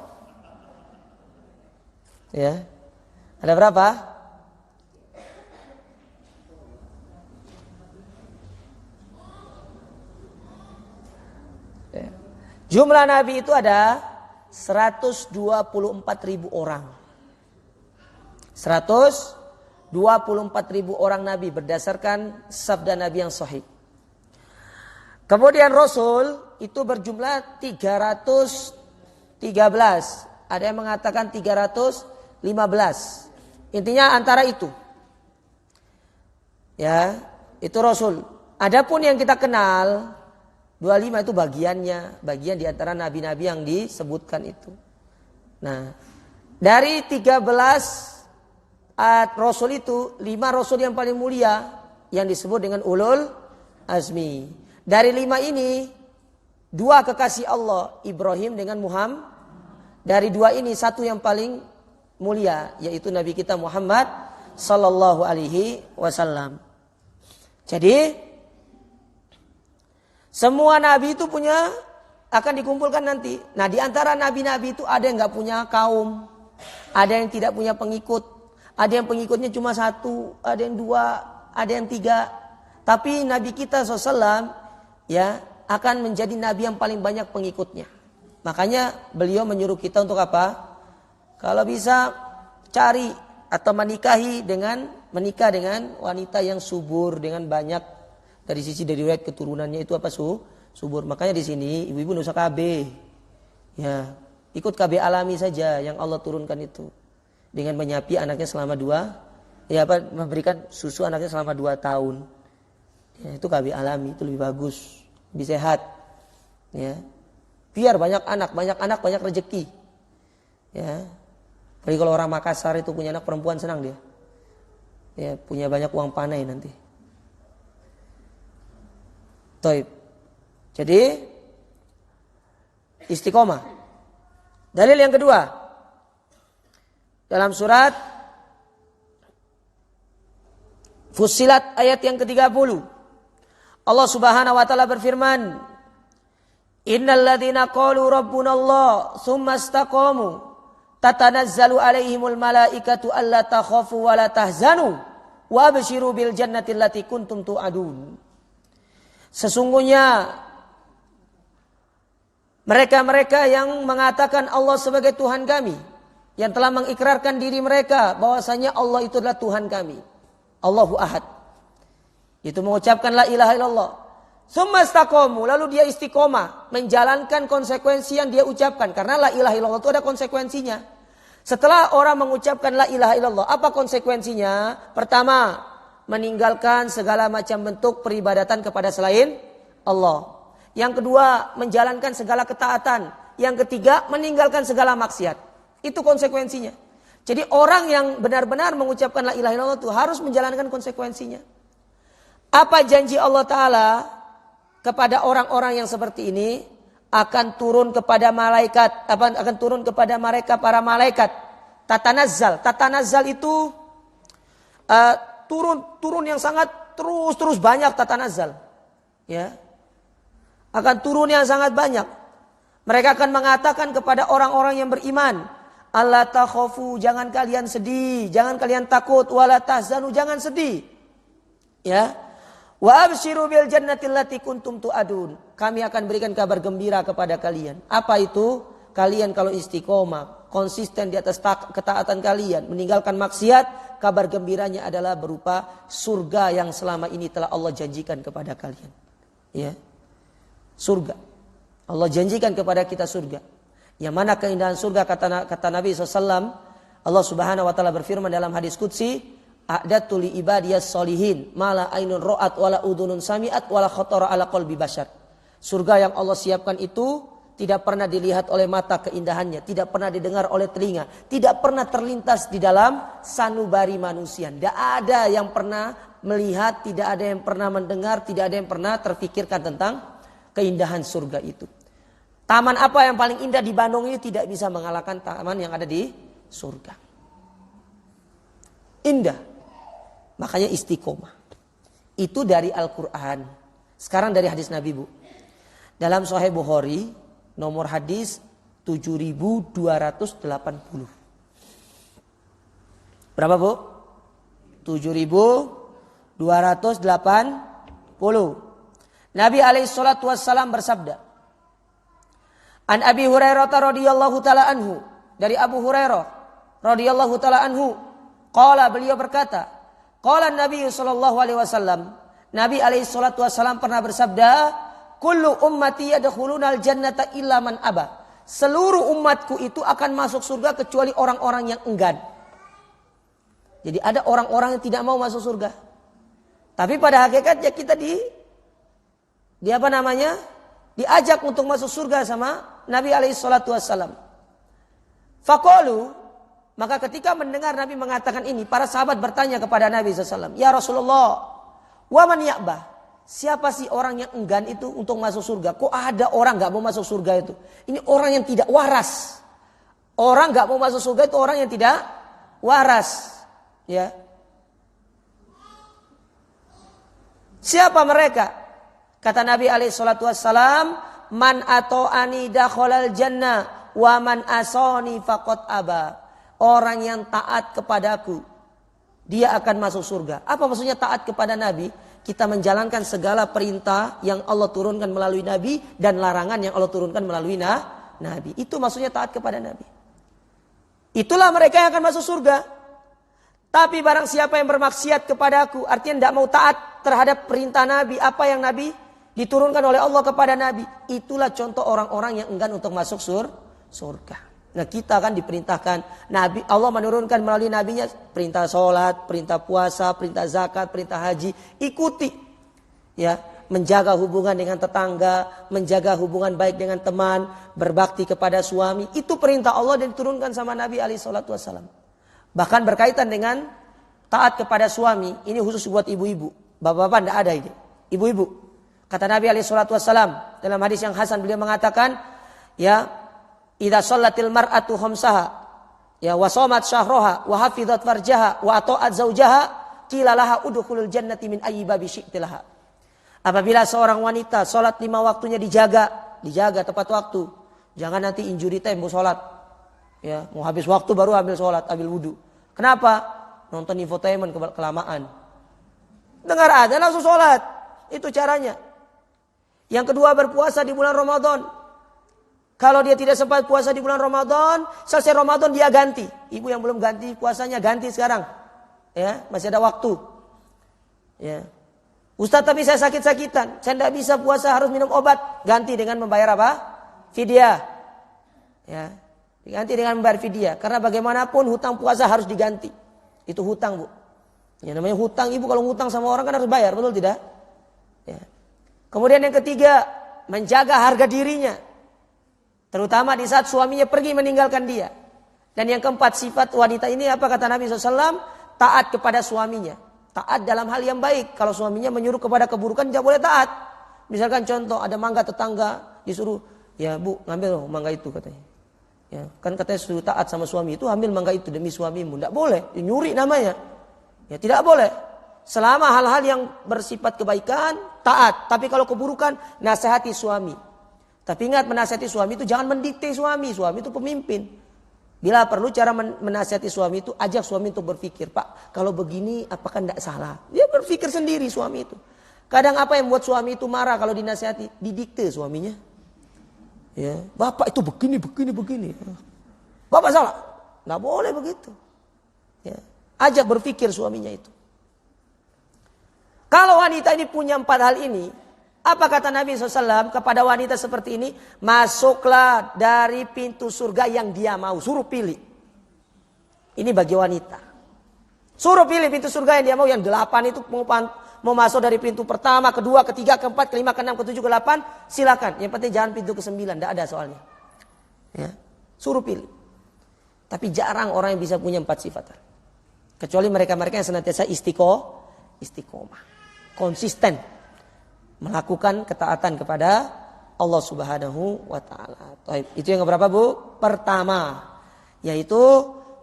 Ya. Ada berapa? Ya. Jumlah Nabi itu ada 124.000 orang. 124.000 orang Nabi berdasarkan sabda Nabi yang sahih. Kemudian Rasul itu berjumlah 313. Ada yang mengatakan 315. Intinya antara itu. Ya, itu Rasul. Adapun yang kita kenal 25 itu bagian di antara nabi-nabi yang disebutkan itu. Nah, dari 13 Rasul itu 5 Rasul yang paling mulia yang disebut dengan ulul azmi. Dari 5 ini 2 kekasih Allah, Ibrahim dengan Muhammad. Dari 2 ini 1 yang paling mulia, yaitu Nabi kita Muhammad sallallahu alaihi wasallam. Jadi semua nabi itu akan dikumpulkan nanti. Nah, di antara nabi-nabi itu ada yang nggak punya kaum, ada yang tidak punya pengikut. Ada yang pengikutnya cuma 1, ada yang 2, ada yang 3. Tapi Nabi kita SAW ya akan menjadi Nabi yang paling banyak pengikutnya. Makanya beliau menyuruh kita untuk apa? Kalau bisa cari atau menikah dengan wanita yang subur, dengan banyak dari riwayat keturunannya itu apa subur. Makanya di sini ibu-ibu nggak usah KB. Ya, ikut KB alami saja yang Allah turunkan itu. Dengan menyapi anaknya selama memberikan susu anaknya selama 2 tahun. Ya, itu KB alami, itu lebih bagus, lebih sehat. Ya. Biar banyak anak banyak rezeki. Ya. Jadi kalau orang Makassar itu punya anak perempuan senang dia. Ya, punya banyak uang panai nanti. Taib. Jadi istiqomah. Dalil yang kedua dalam surat Fussilat ayat yang ke-30. Allah Subhanahu wa taala berfirman, Innal ladzina qalu rabbunallah tsumma istaqamu tatanazzalu alaihimul malaikatu alla takhafu wa la tahzanu wa abshiru bil jannati allati kuntum tu'adun. Sesungguhnya mereka-mereka yang mengatakan Allah sebagai Tuhan kami, yang telah mengikrarkan diri mereka bahwasanya Allah itu adalah Tuhan kami, Allahu Ahad, itu mengucapkan la ilaha illallah. Tsumma istaqamu, lalu dia istiqomah menjalankan konsekuensi yang dia ucapkan, karena la ilaha illallah itu ada konsekuensinya. Setelah orang mengucapkan la ilaha illallah, apa konsekuensinya? Pertama, meninggalkan segala macam bentuk peribadatan kepada selain Allah. Yang kedua, menjalankan segala ketaatan. Yang ketiga, meninggalkan segala maksiat. Itu konsekuensinya. Jadi orang yang benar-benar mengucapkan la ilaha illallah itu harus menjalankan konsekuensinya. Apa janji Allah Ta'ala kepada orang-orang yang seperti ini? Akan turun kepada malaikat, akan turun kepada mereka para malaikat. Tatanazzal. Tatanazzal itu turun yang sangat terus banyak tatanazzal. Ya. Akan turun yang sangat banyak. Mereka akan mengatakan kepada orang-orang yang beriman, Allah takhafu, jangan kalian sedih, jangan kalian takut, wala tahzanu, jangan sedih. Ya. Wa abshiru bil jannati allati kuntum tu'adun. Kami akan berikan kabar gembira kepada kalian. Apa itu? Kalian kalau istiqomah, konsisten di atas ketaatan kalian, meninggalkan maksiat, kabar gembiranya adalah berupa surga yang selama ini telah Allah janjikan kepada kalian. Ya. Surga. Allah janjikan kepada kita surga. Yang mana keindahan surga kata Nabi SAW. Allah Subhanahu wa taala berfirman dalam hadis qudsi, a'datu li ibadiyas solihin mala ainun ra'at wala udhunun sami'at wala khatara ala qalbi bashar. Surga yang Allah siapkan itu tidak pernah dilihat oleh mata keindahannya, tidak pernah didengar oleh telinga, tidak pernah terlintas di dalam sanubari manusia. Tidak ada yang pernah melihat, tidak ada yang pernah mendengar, tidak ada yang pernah terfikirkan tentang keindahan surga itu. Taman apa yang paling indah di Bandung ini tidak bisa mengalahkan taman yang ada di surga. Indah. Makanya istiqomah. Itu dari Al-Quran. Sekarang dari hadis Nabi, Bu. Dalam Sahih Bukhari, nomor hadis 7280. Berapa, Bu? 7280. Nabi alaihissalatu wassalam bersabda, An Abi Hurairah radhiyallahu taala anhu, dari Abu Hurairah radhiyallahu taala anhu, qala, beliau berkata, qala Nabi sallallahu alaihi wasallam, Nabi alaihi salatu wasallam pernah bersabda, kullu ummati yadkhulunal jannata illa man aba. Seluruh umatku itu akan masuk surga kecuali orang-orang yang enggan. Jadi ada orang-orang yang tidak mau masuk surga. Tapi pada hakikatnya kita diajak untuk masuk surga sama Nabi alaihi salatu wassalam. Faqalu, maka ketika mendengar Nabi mengatakan ini, para sahabat bertanya kepada Nabi SAW, ya Rasulullah, wa man ya'bah? Siapa sih orang yang enggan itu untuk masuk surga? Kok ada orang gak mau masuk surga itu? Ini orang yang tidak waras. Orang gak mau masuk surga itu orang yang tidak waras. Ya. Siapa mereka? Kata Nabi SAW, man ato'ani dakhalal jannah wa man asani faqad aba. Orang yang taat kepadaku, dia akan masuk surga. Apa maksudnya taat kepada Nabi? Kita menjalankan segala perintah yang Allah turunkan melalui Nabi dan larangan yang Allah turunkan melalui Nabi. Itu maksudnya taat kepada Nabi. Itulah mereka yang akan masuk surga. Tapi barang siapa yang bermaksiat kepadaku, artinya tidak mau taat terhadap perintah Nabi, apa yang Nabi diturunkan oleh Allah kepada Nabi, itulah contoh orang-orang yang enggan untuk masuk surga. Nah, kita kan diperintahkan, Nabi Allah menurunkan melalui nabinya perintah sholat, perintah puasa, perintah zakat, perintah haji, ikuti. Ya, menjaga hubungan dengan tetangga, menjaga hubungan baik dengan teman, berbakti kepada suami, itu perintah Allah dan diturunkan sama Nabi alaihi salatu wasallam. Bahkan berkaitan dengan taat kepada suami, ini khusus buat ibu-ibu. Bapak-bapak tidak ada ini. Ibu-ibu. Kata Nabi alaihi salatu wassalam dalam hadis yang hasan, beliau mengatakan, ya, idza shallatil mar'atu khamsaha, ya, wa shamat syahraha, wa hafizat farjaha, wa ata'at zaujaha, qila laha udkhulul jannati min ayyi babi syi'ti laha. Apabila seorang wanita salat 5 waktunya dijaga tepat waktu. Jangan nanti injury time mau salat. Ya, mau habis waktu baru ambil salat, ambil wudu. Kenapa? Nonton infotainment kelamaan. Dengar azan langsung salat. Itu caranya. Yang kedua, berpuasa di bulan Ramadan. Kalau dia tidak sempat puasa di bulan Ramadan, selesai Ramadan dia ganti. Ibu yang belum ganti puasanya ganti sekarang. Ya, masih ada waktu. Ya. Ustaz, tapi saya sakit-sakitan, saya tidak bisa puasa, harus minum obat. Ganti dengan membayar apa? Fidyah. Ya. Diganti dengan membayar fidyah. Karena bagaimanapun hutang puasa harus diganti. Itu hutang, Bu. Ya, namanya hutang, ibu kalau hutang sama orang kan harus bayar, betul tidak? Ya. Kemudian yang ketiga, menjaga harga dirinya. Terutama di saat suaminya pergi meninggalkan dia. Dan yang keempat, sifat wanita ini apa kata Nabi SAW? Taat kepada suaminya. Taat dalam hal yang baik. Kalau suaminya menyuruh kepada keburukan, tidak boleh taat. Misalkan contoh, ada mangga tetangga, disuruh, ya Bu, ngambil mangga itu katanya. Ya, kan katanya suruh taat sama suami itu, ambil mangga itu demi suamimu. Tidak boleh, nyuri namanya. Ya tidak boleh. Selama hal-hal yang bersifat kebaikan, taat. Tapi kalau keburukan, nasihati suami. Tapi ingat, menasihati suami itu jangan mendikte suami. Suami itu pemimpin. Bila perlu cara menasihati suami itu, ajak suami untuk berpikir. Pak, kalau begini apakah tidak salah? Dia berpikir sendiri suami itu. Kadang apa yang membuat suami itu marah kalau dinasihati? Didikte suaminya. Ya, Bapak itu begini. Bapak salah. Tidak boleh begitu. Ya. Ajak berpikir suaminya itu. Kalau wanita ini punya 4 hal ini, apa kata Nabi SAW kepada wanita seperti ini? Masuklah dari pintu surga yang dia mau. Suruh pilih. Ini bagi wanita. Suruh pilih pintu surga yang dia mau. Yang 8 itu mau masuk dari pintu pertama, kedua, ketiga, keempat, kelima, keenam, ketujuh, ke-8. Silakan. Yang penting jangan pintu ke-9. Tidak ada soalnya. Ya. Suruh pilih. Tapi jarang orang yang bisa punya 4 sifat. Kecuali mereka-mereka yang senantiasa istiqomah. Konsisten melakukan ketaatan kepada Allah Subhanahu wa taala. Itu yang keberapa, Bu? Pertama, yaitu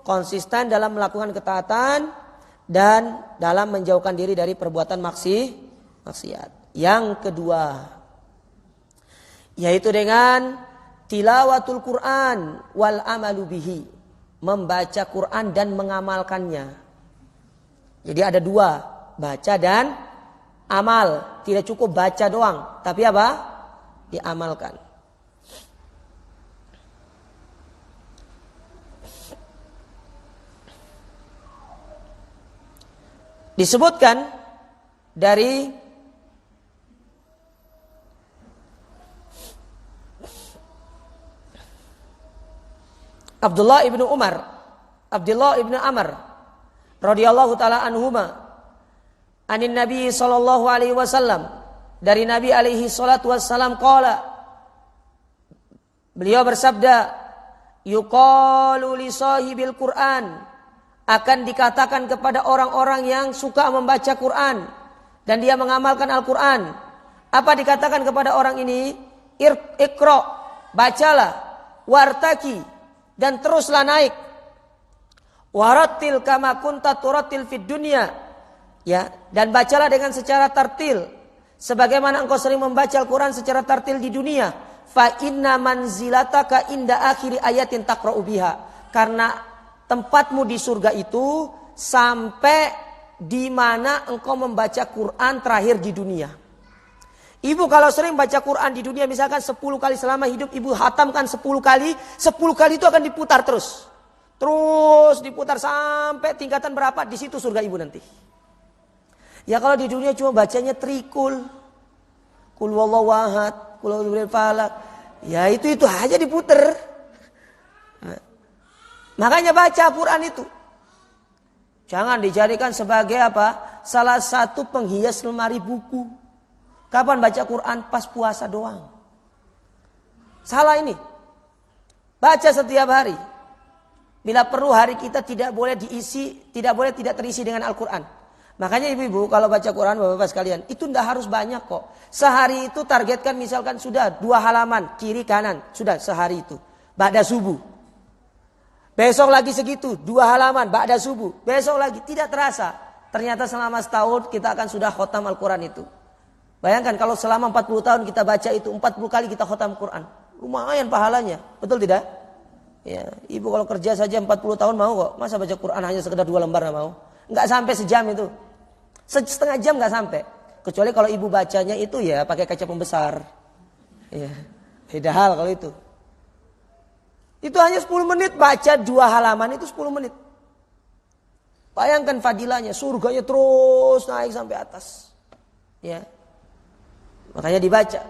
konsisten dalam melakukan ketaatan dan dalam menjauhkan diri dari perbuatan maksiat. Yang kedua, yaitu dengan tilawatul Quran wal amalu bihi, membaca Quran dan mengamalkannya. Jadi ada 2, baca dan amal. Tidak cukup baca doang, tapi apa? Diamalkan. Disebutkan dari Abdullah ibnu Amr radhiyallahu taala anhuma, anin Nabi sallallahu alaihi wasallam, dari Nabi alaihi salatu wassalam qala, beliau bersabda, yuqalu li sahibil Qur'an, akan dikatakan kepada orang-orang yang suka membaca Quran dan dia mengamalkan Al-Quran. Apa dikatakan kepada orang ini? Iqra, bacalah, wartaki, dan teruslah naik. Warattil kama kunta turattil fid dunya. Ya, dan bacalah dengan secara tartil sebagaimana engkau sering membaca Al-Quran secara tartil di dunia. Fa inna manzilataka inda akhiri ayatin taqra'u biha, karena tempatmu di surga itu sampai di mana engkau membaca Quran terakhir di dunia. Ibu kalau sering baca Quran di dunia, misalkan 10 kali selama hidup ibu hatamkan 10 kali, 10 kali itu akan diputar terus. Terus diputar sampai tingkatan berapa, di situ surga ibu nanti. Ya kalau di dunia cuma bacanya trikul, kul wallahu ahad, kul a'udzu birabbil falaq, ya itu aja diputer. Nah, makanya baca Quran itu jangan dijadikan sebagai apa? Salah satu penghias lemari buku. Kapan baca Quran? Pas puasa doang. Salah ini. Baca setiap hari. Bila perlu hari kita tidak boleh tidak terisi dengan Al-Quran. Makanya ibu-ibu kalau baca Quran, bapak-bapak sekalian, itu tidak harus banyak kok. Sehari itu targetkan misalkan sudah 2 halaman kiri kanan, sudah sehari itu. Ba'da subuh. Besok lagi segitu, 2 halaman ba'da subuh. Besok lagi, tidak terasa. ternyata selama setahun kita akan sudah khotam Al-Quran itu. Bayangkan kalau selama 40 tahun kita baca itu, 40 kali kita khotam Quran. Lumayan pahalanya, betul tidak? Ya, ibu kalau kerja saja 40 tahun mau kok. Masa baca Quran hanya sekedar 2 lembar gak mau? Nggak sampai sejam itu. Setengah jam nggak sampai. Kecuali kalau ibu bacanya itu ya pakai kaca pembesar. Ya, beda hal kalau itu. Itu hanya 10 menit baca 2 halaman itu 10 menit. Bayangkan fadilahnya, surganya terus naik sampai atas. Ya. Makanya dibaca.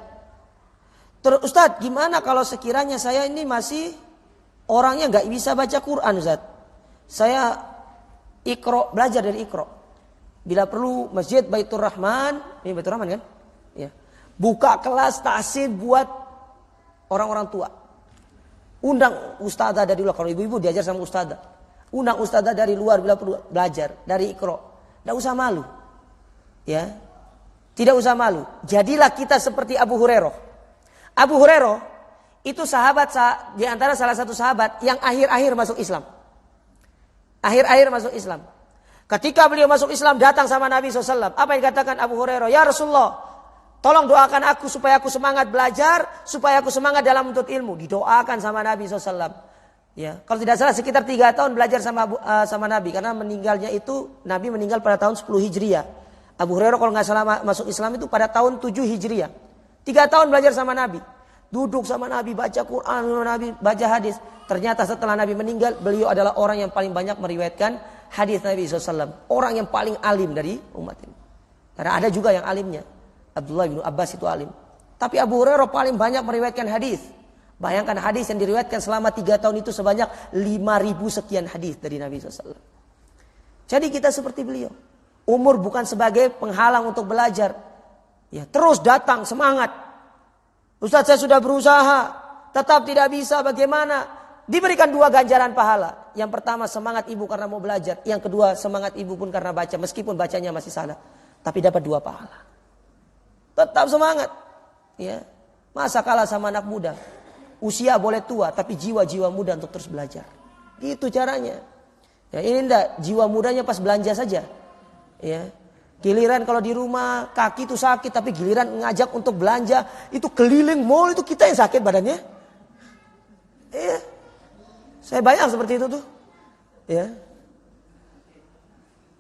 Terus Ustadz, gimana kalau sekiranya saya ini masih orangnya nggak bisa baca Quran, Ustadz? Saya belajar dari Iqra. Bila perlu Masjid Baitur Rahman, ini Baitur Rahman kan? Ya. Buka kelas tahsin buat orang-orang tua. Undang ustazah dari luar. Kalau ibu-ibu diajar sama ustazah. Undang ustazah dari luar bila perlu belajar dari Iqra. Tidak usah malu. Ya. Tidak usah malu. Jadilah kita seperti Abu Hurairah. Abu Hurairah itu sahabat di antara salah satu sahabat yang akhir-akhir masuk Islam. Akhir-akhir masuk Islam. Ketika beliau masuk Islam datang sama Nabi SAW. Apa yang dikatakan Abu Hurairah? Ya Rasulullah, tolong doakan aku supaya aku semangat belajar, supaya aku semangat dalam menuntut ilmu. Didoakan sama Nabi SAW. Ya, kalau tidak salah sekitar 3 tahun belajar sama Nabi. Karena meninggalnya itu, Nabi meninggal pada tahun 10 Hijriah. Abu Hurairah kalau nggak salah masuk Islam itu pada tahun 7 Hijriah. 3 tahun belajar sama Nabi. Duduk sama Nabi, baca Quran, Nabi baca hadis. Ternyata setelah Nabi meninggal, beliau adalah orang yang paling banyak meriwayatkan hadis Nabi SAW. Orang yang paling alim dari umat ini. Karena ada juga yang alimnya. Abdullah bin Abbas itu alim. Tapi Abu Hurairah paling banyak meriwayatkan hadis. Bayangkan hadis yang diriwayatkan selama 3 tahun itu sebanyak 5.000 sekian hadis dari Nabi SAW. Jadi kita seperti beliau. Umur bukan sebagai penghalang untuk belajar. Ya, terus datang semangat. Ustaz, saya sudah berusaha, tetap tidak bisa, bagaimana? Diberikan 2 ganjaran pahala. Yang pertama semangat ibu karena mau belajar. Yang kedua semangat ibu pun karena baca. Meskipun bacanya masih salah. Tapi dapat 2 pahala. Tetap semangat. Ya. Masa kalah sama anak muda. Usia boleh tua tapi jiwa-jiwa muda untuk terus belajar. Gitu caranya. Ya, ini enggak, jiwa mudanya pas belanja saja. Ya. Giliran kalau di rumah kaki itu sakit, tapi giliran ngajak untuk belanja itu keliling mall itu kita yang sakit badannya. Iya. Saya bayang seperti itu tuh. Ya.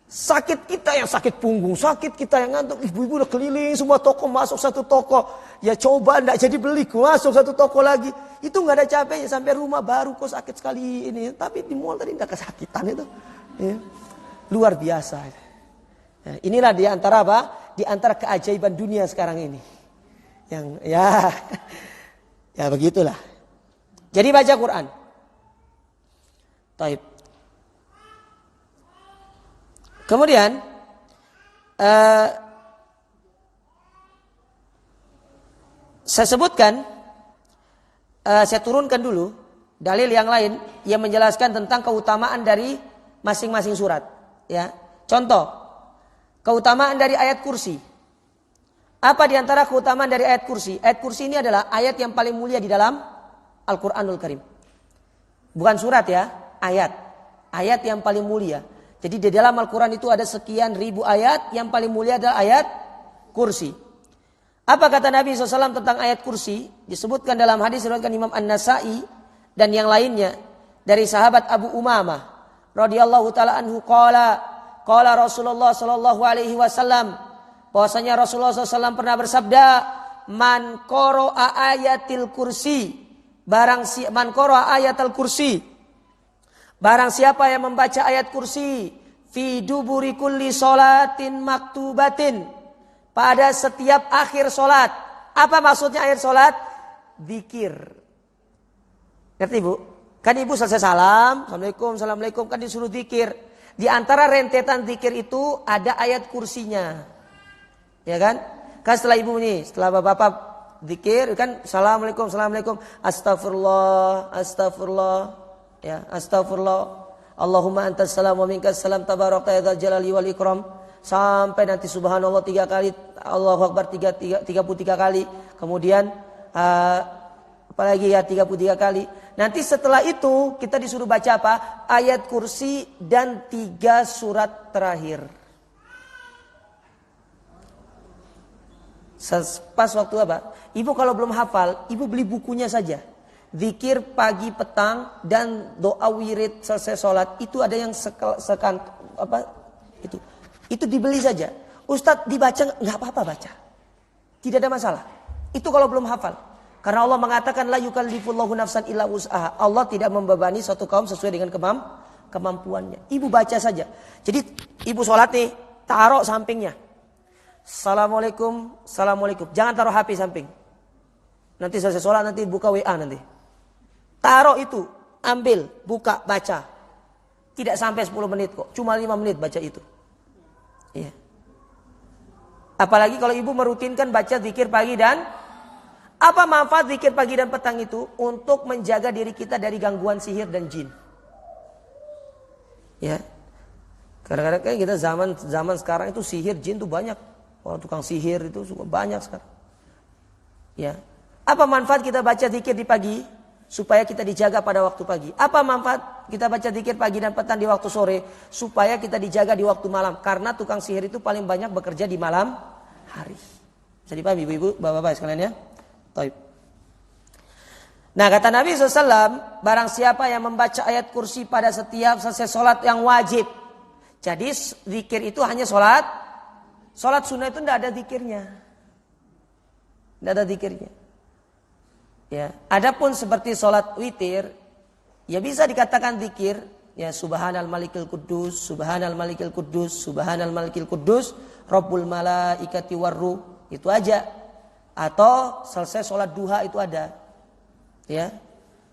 Sakit kita yang sakit punggung, sakit kita yang ngantuk. Ibu-ibu udah keliling semua toko, masuk satu toko. Ya coba enggak jadi beli, masuk satu toko lagi. Itu enggak ada capeknya, sampai rumah baru kok sakit sekali ini. Tapi di mall tadi enggak kesakitan itu. Ya. Luar biasa. Ya, inilah di antara apa? Di antara keajaiban dunia sekarang ini. Yang ya begitulah. Jadi baca Quran. Taib. Kemudian saya sebutkan, saya turunkan dulu dalil yang lain yang menjelaskan tentang keutamaan dari masing-masing surat. Ya, contoh keutamaan dari ayat kursi. Apa diantara keutamaan dari ayat kursi? Ayat kursi ini adalah ayat yang paling mulia di dalam Al-Quranul Karim. Bukan surat ya, ayat. Ayat yang paling mulia. Jadi di dalam Al-Quran itu ada sekian ribu ayat, yang paling mulia adalah ayat kursi. Apa kata Nabi SAW tentang ayat kursi? Disebutkan dalam hadis diriwayatkan Imam An-Nasa'i dan yang lainnya dari sahabat Abu Umamah radhiyallahu taala anhu qala Rasulullah sallallahu alaihi wasallam, bahwasanya Rasulullah SAW pernah bersabda, man qara'a ayatil kursi, man qara'a ayatul kursi, barang siapa yang membaca ayat kursi fi duburi kulli sholatin maktubatin, pada setiap akhir solat. Apa maksudnya akhir solat? Zikir. Ngerti Bu? Kan ibu selesai salam, assalamualaikum, kan disuruh zikir. Di antara rentetan zikir itu ada ayat kursinya. Ya kan? Kan setelah ibu nih, setelah bapak zikir kan assalamualaikum, astagfirullah, ya, astagfirullah, Allahumma antas salam wa minkas salam tabarakta ya dzal jalali wal ikram, sampai nanti subhanallah 3 kali, Allahu akbar 33 kali, kemudian apalagi ya 33 kali. Nanti setelah itu kita disuruh baca apa? Ayat kursi dan 3 surat terakhir. Pas waktu apa? Ibu kalau belum hafal, ibu beli bukunya saja. Zikir pagi petang dan doa wirid selesai sholat itu ada yang itu dibeli saja. Ustadz dibaca nggak apa-apa baca, tidak ada masalah. Itu kalau belum hafal. Karena Allah mengatakan la yukallifullahu nafsan illa wus'aha. Allah tidak membebani suatu kaum sesuai dengan kemampuannya. Ibu baca saja. Jadi ibu sholat nih, taruh sampingnya. Assalamualaikum, assalamualaikum. Jangan taruh HP samping. Nanti selesai sholat nanti buka WA nanti. Taruh itu, ambil, buka, baca. Tidak sampai 10 menit kok, cuma 5 menit baca itu. Iya. Apalagi kalau ibu merutinkan baca zikir pagi dan apa manfaat zikir pagi dan petang itu? Untuk menjaga diri kita dari gangguan sihir dan jin. Ya. Kadang-kadang kan kita zaman sekarang itu sihir jin tuh banyak. Orang tukang sihir itu juga banyak sekarang. Ya. Apa manfaat kita baca zikir di pagi? Supaya kita dijaga pada waktu pagi. Apa manfaat kita baca zikir pagi dan petang di waktu sore? Supaya kita dijaga di waktu malam. Karena tukang sihir itu paling banyak bekerja di malam hari. Bisa dipahami ibu-ibu, bapak-bapak sekalian ya? Taib. Nah kata Nabi SAW, barang siapa yang membaca ayat kursi pada setiap selesai sholat yang wajib. Jadi zikir itu hanya sholat. Sholat sunnah itu tidak ada zikirnya. Tidak ada zikirnya. Ya, adapun seperti sholat witir, ya bisa dikatakan zikir, ya subhanal malikil kudus, subhanal malikil kudus, subhanal malikil kudus, rabbul malaikati warruh, itu aja. Atau selesai sholat duha itu ada, ya,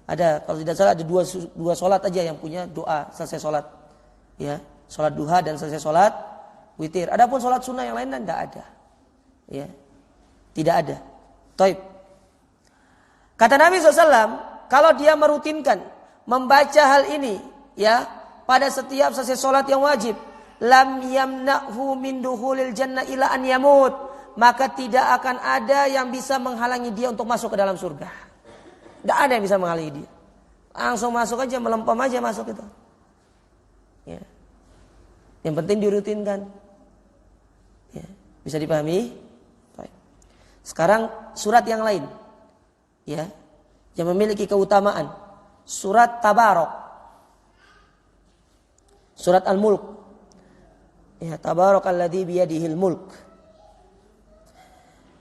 ada. Kalau tidak salah ada dua sholat aja yang punya doa selesai sholat, ya, sholat duha dan selesai sholat witir. Adapun sholat sunnah yang lain tidak ada, ya, tidak ada. Taib. Kata Nabi SAW, kalau dia merutinkan membaca hal ini, ya, pada setiap selesai sholat yang wajib, lam yamna'hu min duhulil jannah ila an yamut, maka tidak akan ada yang bisa menghalangi dia untuk masuk ke dalam surga. Tidak ada yang bisa menghalangi dia. Langsung masuk aja, melempem aja masuk itu. Ya. Yang penting dirutinkan. Ya. Bisa dipahami? Baik. Sekarang surat yang lain. Ya, yang memiliki keutamaan. Surat Tabarok. Surat Al-Mulk. Ya, Tabarakalladzi biyadihil mulk.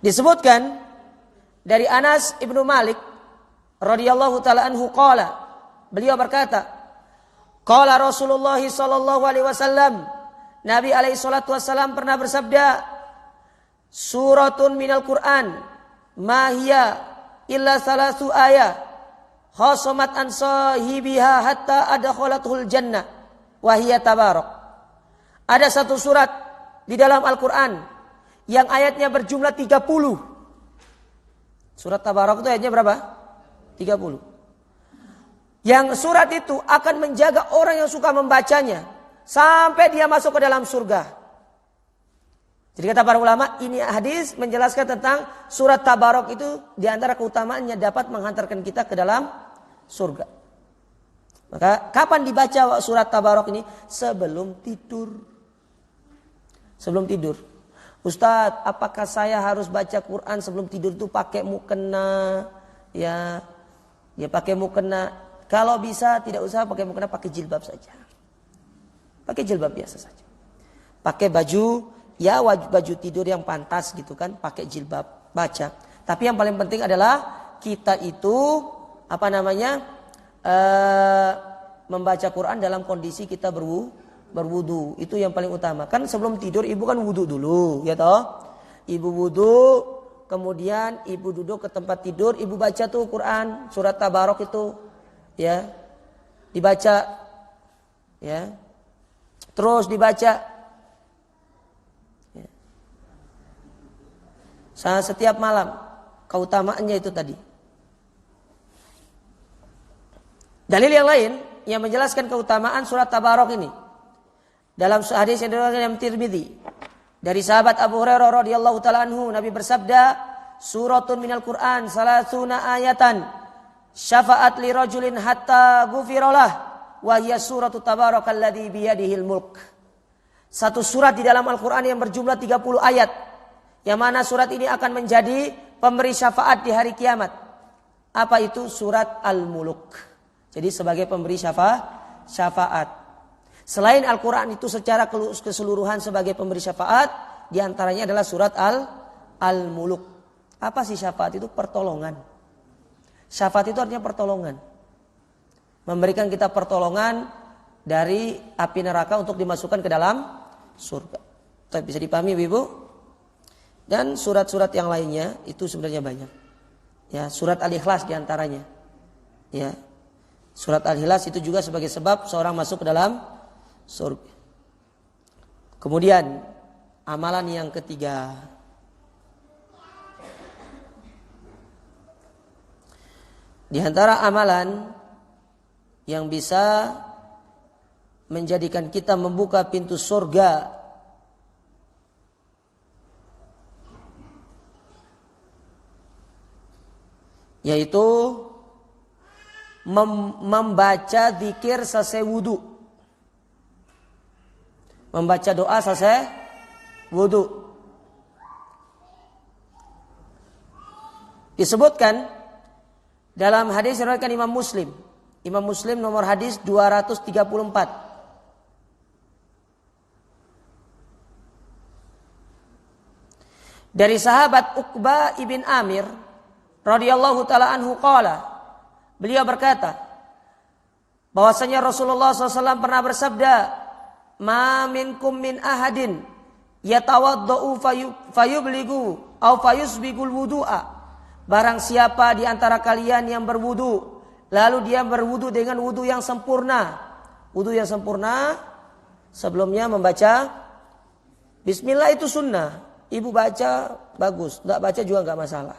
Disebutkan dari Anas Ibnu Malik radhiyallahu taala anhu qala, beliau berkata, qala Rasulullah sallallahu alaihi wasallam, Nabi alaihi salatu wasallam pernah bersabda, suratun minal Qur'an ma hiya illa salasu ayat khasamat an sahibiha hatta adkhalatul jannah wa hiya tabarak. Ada satu surat di dalam Al-Qur'an yang ayatnya berjumlah 30. Surat Tabarak itu ayatnya berapa? 30. Yang surat itu akan menjaga orang yang suka membacanya sampai dia masuk ke dalam surga. Jadi kata para ulama, ini hadis menjelaskan tentang surat Tabarok itu di antara keutamaannya dapat menghantarkan kita ke dalam surga. Maka kapan dibaca surat Tabarok ini? Sebelum tidur. Sebelum tidur. Ustadz, apakah saya harus baca Quran sebelum tidur itu pakai mukena? Ya pakai mukena. Kalau bisa tidak usah pakai mukena, pakai jilbab saja. Pakai jilbab biasa saja. Pakai baju, ya baju tidur yang pantas gitu kan, pakai jilbab, baca. Tapi yang paling penting adalah kita itu membaca Quran dalam kondisi kita berwudu. Itu yang paling utama. Kan sebelum tidur ibu kan wudu dulu, ya toh? Ibu wudu, kemudian ibu duduk ke tempat tidur, ibu baca tuh Quran, surat Tabarok itu, ya. Dibaca, ya. Terus dibaca. Setiap malam, keutamaannya itu tadi. Dalil yang lain yang menjelaskan keutamaan surat Tabarok ini dalam hadis yang diriwayatkan Imam Tirmidzi dari sahabat Abu Hurairah radhiyallahu taala anhu, Nabi bersabda, suratun minal Qur'an salasuna ayatan syafa'at li rajulin hatta ghufiralah wa hiya suratu Tabarakalladzi biyadihil mulk. Satu surat di dalam Al-Qur'an yang berjumlah 30 ayat Yang mana surat ini akan menjadi pemberi syafaat di hari kiamat. Apa itu? Surat Al-Muluk. Jadi sebagai pemberi syafaat. Selain Al-Quran itu secara keseluruhan sebagai pemberi syafaat, diantaranya adalah surat Al-Muluk. Apa sih syafaat itu? Pertolongan. Syafaat itu artinya pertolongan. Memberikan kita pertolongan dari api neraka untuk dimasukkan ke dalam surga. Tapi bisa dipahami Ibu? Dan surat-surat yang lainnya itu sebenarnya banyak. Ya, surat Al-Ikhlas diantaranya. Ya, surat Al-Ikhlas itu juga sebagai sebab seorang masuk ke dalam surga. Kemudian amalan yang ketiga, di antara amalan yang bisa menjadikan kita membuka pintu surga yaitu membaca zikir selesai wudu. Membaca doa selesai wudu. Disebutkan dalam hadis riwayat Imam Muslim. Imam Muslim nomor hadis 234. Dari sahabat Uqbah ibn Amir radhiyallahu taala anhu qala, beliau berkata bahwasanya Rasulullah SAW pernah bersabda, "Ma minkum min ahadin yatawaddau fayubligu au fayusbigul wudu'a." Barang siapa di antara kalian yang berwudu, lalu dia berwudu dengan wudu yang sempurna. Wudu yang sempurna sebelumnya membaca bismillah itu sunnah. Ibu baca bagus, enggak baca juga enggak masalah.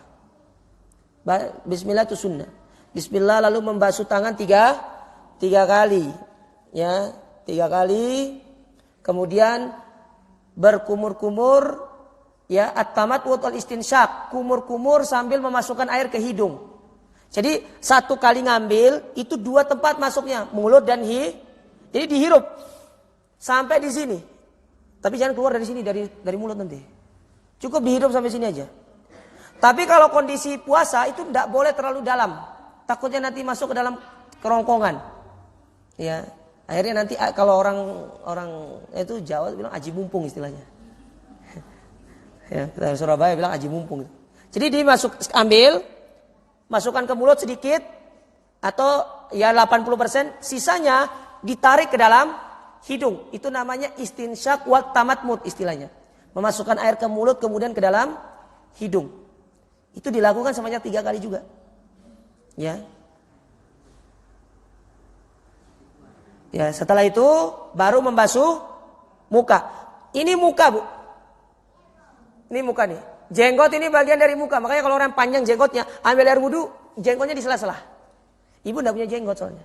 Bismillah itu sunnah. Bismillah lalu membasuh tangan tiga kali, ya 3 kali. Kemudian berkumur-kumur, ya at-tamatwut wal istinsyak, kumur-kumur sambil memasukkan air ke hidung. Jadi 1 kali ngambil itu 2 tempat masuknya, mulut dan jadi dihirup sampai di sini. Tapi jangan keluar dari sini, dari mulut nanti. Cukup dihirup sampai sini aja. Tapi kalau kondisi puasa itu tidak boleh terlalu dalam. Takutnya nanti masuk ke dalam kerongkongan. Ya, akhirnya nanti kalau orang itu Jawa bilang aji mumpung istilahnya. Ya, kita Surabaya bilang aji mumpung. Jadi ambil, masukkan ke mulut sedikit atau ya 80%, sisanya ditarik ke dalam hidung. Itu namanya istinsyak wa tamatmut istilahnya. Memasukkan air ke mulut kemudian ke dalam hidung. Itu dilakukan sebanyak 3 kali juga. Ya. Ya, setelah itu baru membasuh muka. Ini muka, Bu. Ini muka nih. Jenggot ini bagian dari muka. Makanya kalau orang panjang jenggotnya, ambil air wudu, jenggotnya di sela-sela. Ibu enggak punya jenggot soalnya.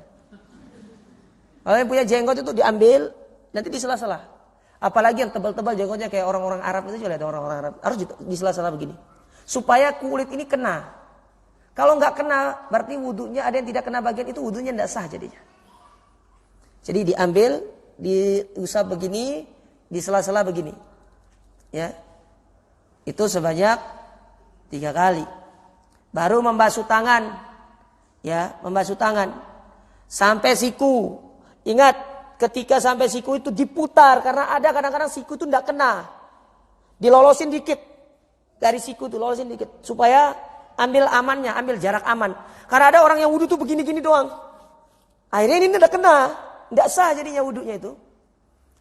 Kalau yang punya jenggot itu diambil, nanti di sela-sela. Apalagi yang tebal-tebal jenggotnya kayak orang-orang Arab itu juga ada orang-orang Arab. Harus di sela-sela begini. Supaya kulit ini kena. Kalau nggak kena, berarti wudunya ada yang tidak kena bagian itu, wudunya tidak sah jadinya. Jadi diambil, diusap begini, di sela-sela begini. Ya. Itu sebanyak 3 kali. Baru membasuh tangan. Ya, membasuh tangan. Sampai siku. Ingat, ketika sampai siku itu diputar. Karena ada kadang-kadang siku itu tidak kena. Dilolosin dikit. Dari siku itu lolosin dikit. Supaya ambil amannya, ambil jarak aman. Karena ada orang yang wudhu tuh begini-gini doang. Akhirnya ini tidak kena. Tidak sah jadinya wudhunya itu.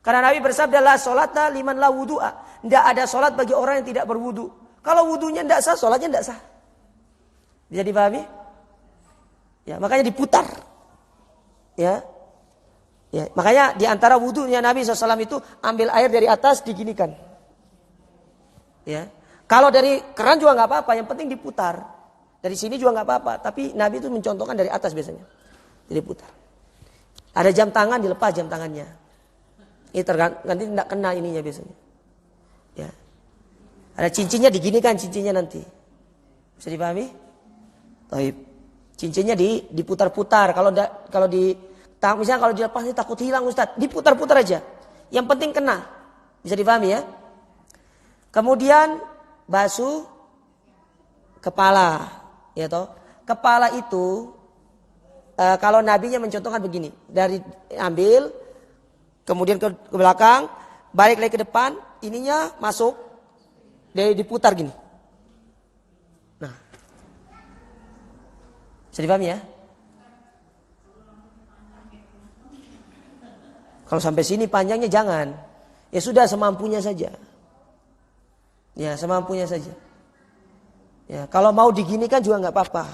Karena Nabi bersabda, la sholata liman la wudhu'a. Tidak ada sholat bagi orang yang tidak berwudhu. Kalau wudhunya tidak sah, sholatnya tidak sah. Bisa dipahami? Ya, makanya diputar. Ya. Ya, makanya di antara wudhunya Nabi SAW itu ambil air dari atas diginikan. Ya. Kalau dari keran juga nggak apa-apa, yang penting diputar. Dari sini juga nggak apa-apa, tapi Nabi itu mencontohkan dari atas biasanya. Jadi putar. Ada jam tangan, dilepas jam tangannya. Ini nanti tidak kena ininya biasanya. Ya. Ada cincinnya diginikan cincinnya nanti. Bisa dipahami? Taib. Cincinnya diputar-putar. Misalnya kalau dilepas ini takut hilang Ustaz, diputar-putar aja. Yang penting kena. Bisa dipahami ya? Kemudian basuh kepala, ya toh. Kepala itu kalau nabinya mencontohkan begini, dari ambil kemudian ke belakang, balik lagi ke depan, ininya masuk, diputar gini. Nah, bisa dipahami ya? Kalau sampai sini panjangnya jangan. Ya sudah semampunya saja. Ya semampunya saja. Ya kalau mau diginikan juga nggak apa-apa.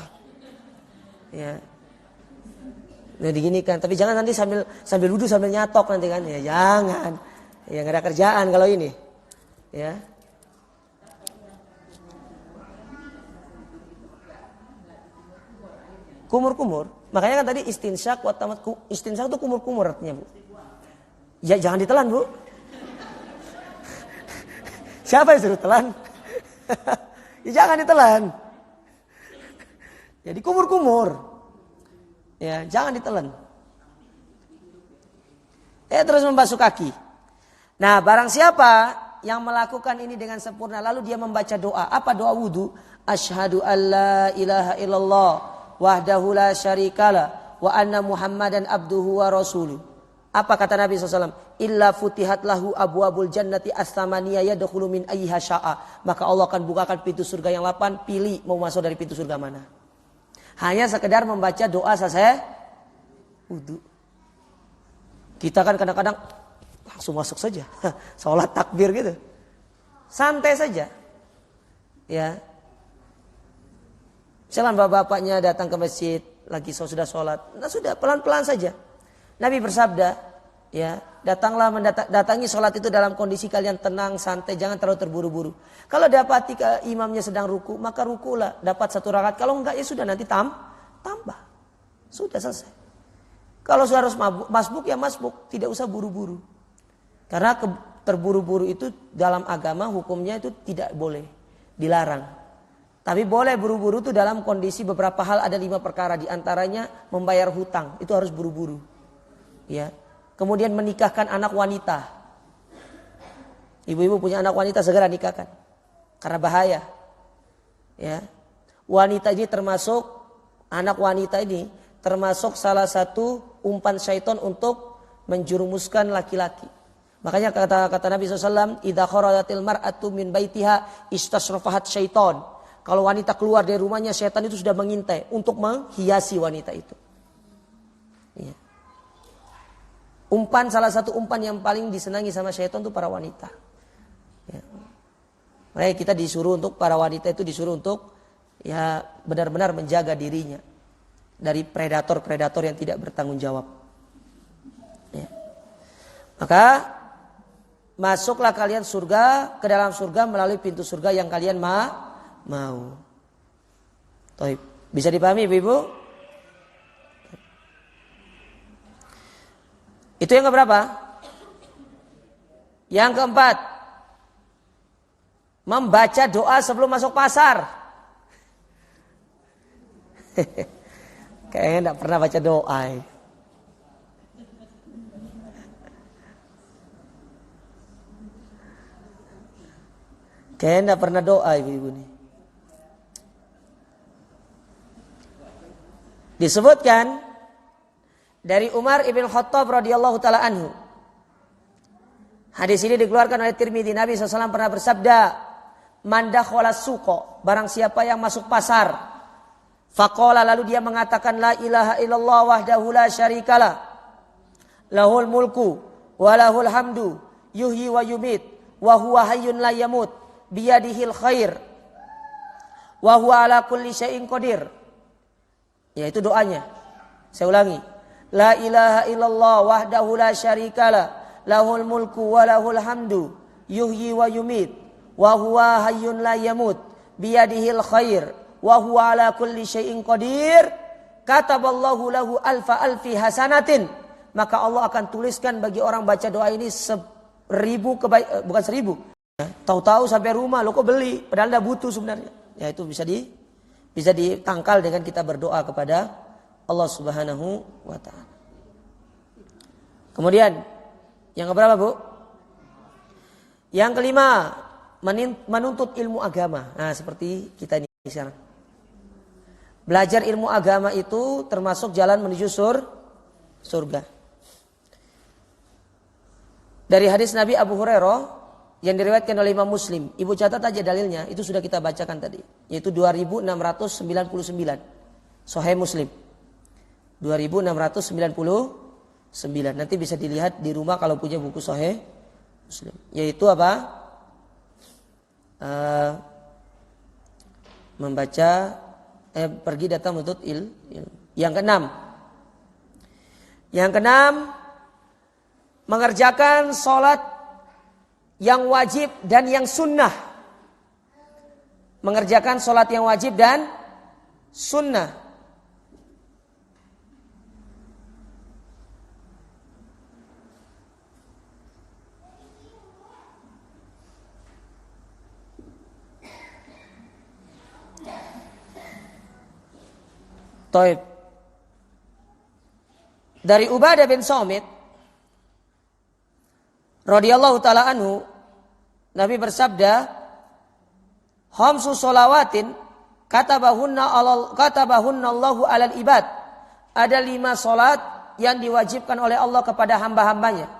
Ya. Nah, diginikan, tapi jangan nanti sambil duduk sambil nyatok nanti kan. Ya jangan. Ya nggak ada kerjaan kalau ini. Ya. Kumur-kumur. Makanya kan tadi istinsyak itu kumur-kumur artinya, Bu. Ya jangan ditelan, Bu. Siapa yang suruh telan? Ya jangan ditelan. Ya dikumur-kumur. Ya jangan ditelan. Terus membasuh kaki. Nah, barang siapa yang melakukan ini dengan sempurna lalu dia membaca doa. Apa doa wudu? Asyhadu alla ilaha illallah wahdahu la syarikalah wa anna Muhammadan abduhu wa rasuluh. Apa kata Nabi SAW? Illa futihat lahu abwabul jannati as-samaniyah yadkhulu min ayyiha sya'a. Maka Allah akan bukakan pintu surga yang 8. Pilih mau masuk dari pintu surga mana. Hanya sekedar membaca doa selesai wudu. Kita kan kadang-kadang langsung masuk saja. Sholat takbir gitu. Santai saja. Ya. Misalkan bapak-bapaknya datang ke masjid. Lagi sudah sholat. Nah sudah pelan-pelan saja. Nabi bersabda, ya, datangi sholat itu dalam kondisi kalian tenang, santai, jangan terlalu terburu-buru. Kalau dapati imamnya sedang ruku, maka rukulah, dapat 1 rakaat. Kalau enggak ya sudah nanti tambah. Sudah selesai. Kalau sudah harus masbuk ya masbuk, tidak usah buru-buru. Karena terburu-buru itu dalam agama hukumnya itu tidak boleh, dilarang. Tapi boleh buru-buru itu dalam kondisi beberapa hal, ada 5 perkara, di antaranya membayar hutang, itu harus buru-buru. Ya, kemudian menikahkan anak wanita. Ibu-ibu punya anak wanita segera nikahkan, karena bahaya. Ya, wanita ini termasuk anak wanita ini termasuk salah satu umpan syaitan untuk menjerumuskan laki-laki. Makanya kata Nabi SAW, idza kharajatil mar'atu min baitiha istasrafahat syaiton. Kalau wanita keluar dari rumahnya, syaitan itu sudah mengintai untuk menghiasi wanita itu. Ya. Salah satu umpan yang paling disenangi sama syaitan itu para wanita. Ya. Makanya kita disuruh untuk para wanita itu disuruh untuk ya benar-benar menjaga dirinya dari predator-predator yang tidak bertanggung jawab. Ya. Maka masuklah kalian ke dalam surga melalui pintu surga yang kalian mau. Taib. Bisa dipahami Ibu? Itu yang keberapa? Yang keempat, membaca doa sebelum masuk pasar. Kayaknya enggak pernah baca doa. Kayaknya enggak pernah doa ibu-ibu nih. Disebutkan dari Umar ibn Khattab radhiyallahu taala anhu. Hadis ini dikeluarkan oleh Tirmidzi. Nabi SAW pernah bersabda, "Man dakhala suqa," barang siapa yang masuk pasar. Faqala, lalu dia mengatakan, "La ilaha illallah wahdahu la syarikalah. Lahul mulku wa lahul hamdu, yuhyi wa yumit, wa huwa hayyun la yamut, biyadihil khair, wa huwa ala kulli syai'in qadir." Ya, itu doanya. Saya ulangi. La ilaha illallah wahdahu la syarikalah, lahul mulku wa lahul hamdu, yuhyi wa yumit, wa huwa hayyun la yamut, biyadihil khair, wa huwa ala kulli syai'in qadir. Kataballahu lahu alfi hasanatin. Maka Allah akan tuliskan bagi orang baca doa ini 1000 bukan 1000. Tahu-tahu sampai rumah lo kok beli, padahal enggak butuh sebenarnya. Ya itu bisa ditangkal dengan kita berdoa kepada Allah Subhanahu wa ta'ala. Kemudian yang keberapa Bu? Yang kelima, menuntut ilmu agama. Nah, seperti kita ini sekarang. Belajar ilmu agama itu termasuk jalan menuju surga. Dari hadis Nabi Abu Hurairah yang diriwayatkan oleh Imam Muslim. Ibu catat aja dalilnya, itu sudah kita bacakan tadi. Yaitu 2699. Sahih Muslim. 2699. Nanti bisa dilihat di rumah kalau punya buku Sahih Muslim. Yaitu apa? Pergi datang menuntut ilmu. Yang keenam, mengerjakan sholat yang wajib dan yang sunnah. Mengerjakan sholat yang wajib dan sunnah. Taib. Dari Ubadah bin Samit radhiyallahu taala anhu, Nabi bersabda, "Khamsu sholawatin katabahunna Allahu 'alal ibad." Ada 5 salat yang diwajibkan oleh Allah kepada hamba-hambanya.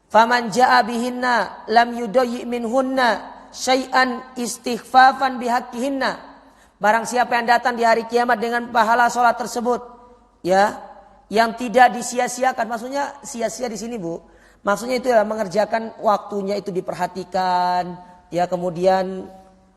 Faman jaa'a bihinna lam yudayyi minhunna syai'an istighfafan bihaqqihinna. Barang siapa yang datang di hari kiamat dengan pahala salat tersebut, ya, yang tidak disia-siakan. Maksudnya sia-sia di sini, Bu. Maksudnya itu ya mengerjakan waktunya itu diperhatikan, ya, kemudian